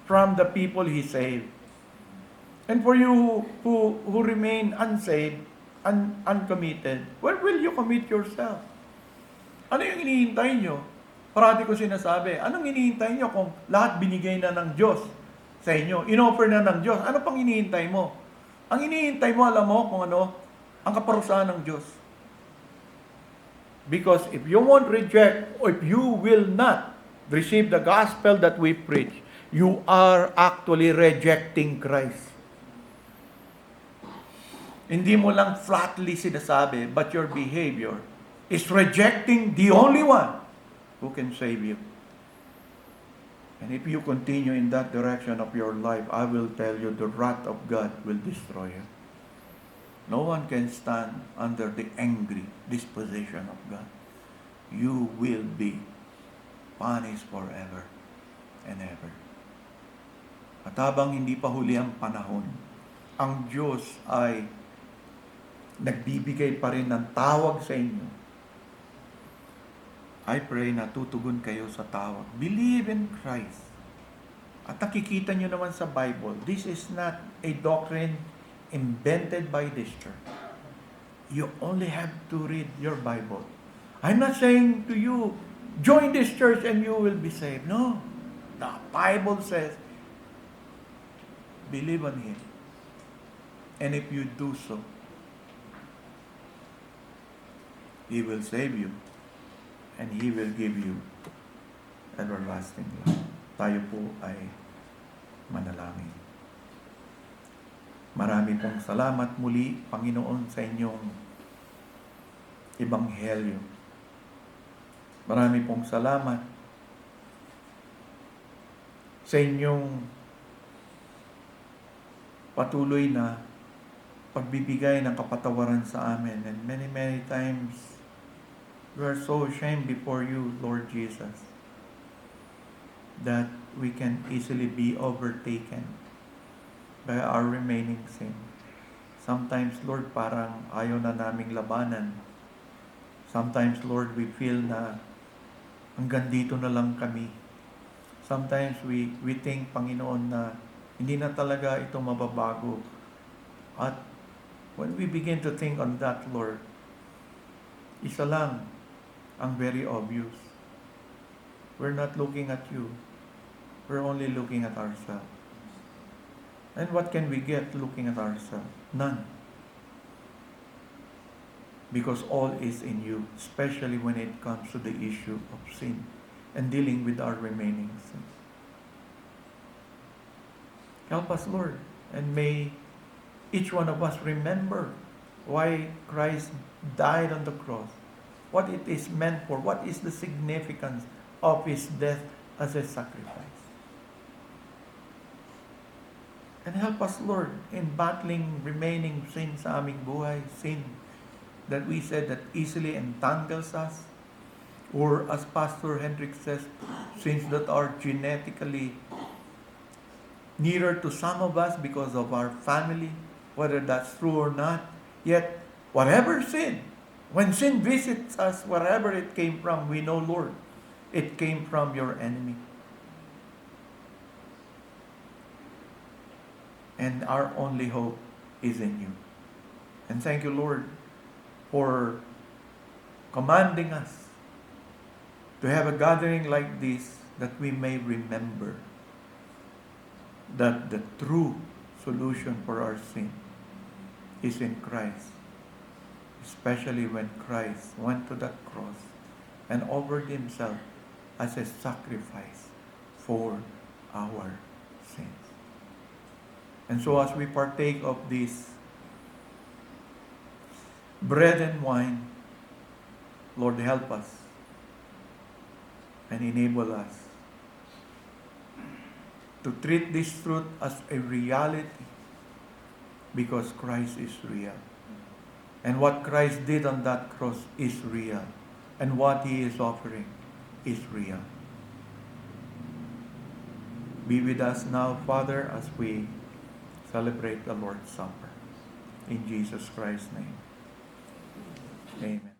from the people He saved. And for you who remain unsaved, uncommitted, where will you commit yourself? Ano yung hinihintay nyo? Parati ko sinasabi, anong hinihintay nyo kung lahat binigay na ng Diyos sa inyo? Inoffer na ng Diyos. Ano pang hinihintay mo? Ang hinihintay mo, alam mo kung ano? Ang kaparusahan ng Diyos. Because if you won't reject, or if you will not receive the gospel that we preach, you are actually rejecting Christ. Hindi mo lang flatly sinasabi, but your behavior is rejecting the only one who can save you. And if you continue in that direction of your life, I will tell you the wrath of God will destroy you. No one can stand under the angry disposition of God. You will be punished forever and ever. At habang hindi pa huli ang panahon, ang Diyos ay nagbibigay pa rin ng tawag sa inyo. I pray na tutugon kayo sa tawag. Believe in Christ. At nakikita nyo naman sa Bible, this is not a doctrine invented by this church. You only have to read your Bible. I'm not saying to you, join this church and you will be saved. No. The Bible says, believe on Him. And if you do so, He will save you. And He will give you everlasting life. Tayo po ay manalangin. Marami pong salamat muli, Panginoon, sa inyong ebanghelyo. Marami pong salamat sa inyong patuloy na pagbibigay ng kapatawaran sa amin. And many times, we are so ashamed before you, Lord Jesus, that we can easily be overtaken by our remaining sin. Sometimes, Lord, parang ayaw na naming labanan. Sometimes, Lord, we feel na hanggang dito na lang kami. Sometimes, we think, Panginoon, na hindi na talaga ito mababago. At when we begin to think on that, Lord, isa lang ang very obvious. We're not looking at you. We're only looking at ourselves. And what can we get looking at ourselves? None. Because all is in you, especially when it comes to the issue of sin and dealing with our remaining sins. Help us, Lord, and may each one of us remember why Christ died on the cross, what it is meant for, what is the significance of His death as a sacrifice. And help us, Lord, in battling remaining sin sa aming buhay, sin that we said that easily entangles us, or as Pastor Hendrik says, sins that are genetically nearer to some of us because of our family, whether that's true or not. Yet, whatever sin, when sin visits us, wherever it came from, we know, Lord, it came from your enemy. And our only hope is in you. And thank you, Lord, for commanding us to have a gathering like this, that we may remember that the true solution for our sin is in Christ. Especially when Christ went to that cross and offered Himself as a sacrifice for our sins. And so as we partake of this bread and wine, Lord, help us and enable us to treat this truth as a reality, because Christ is real. And what Christ did on that cross is real. And what He is offering is real. Be with us now, Father, as we celebrate the Lord's Supper. In Jesus Christ's name. Amen.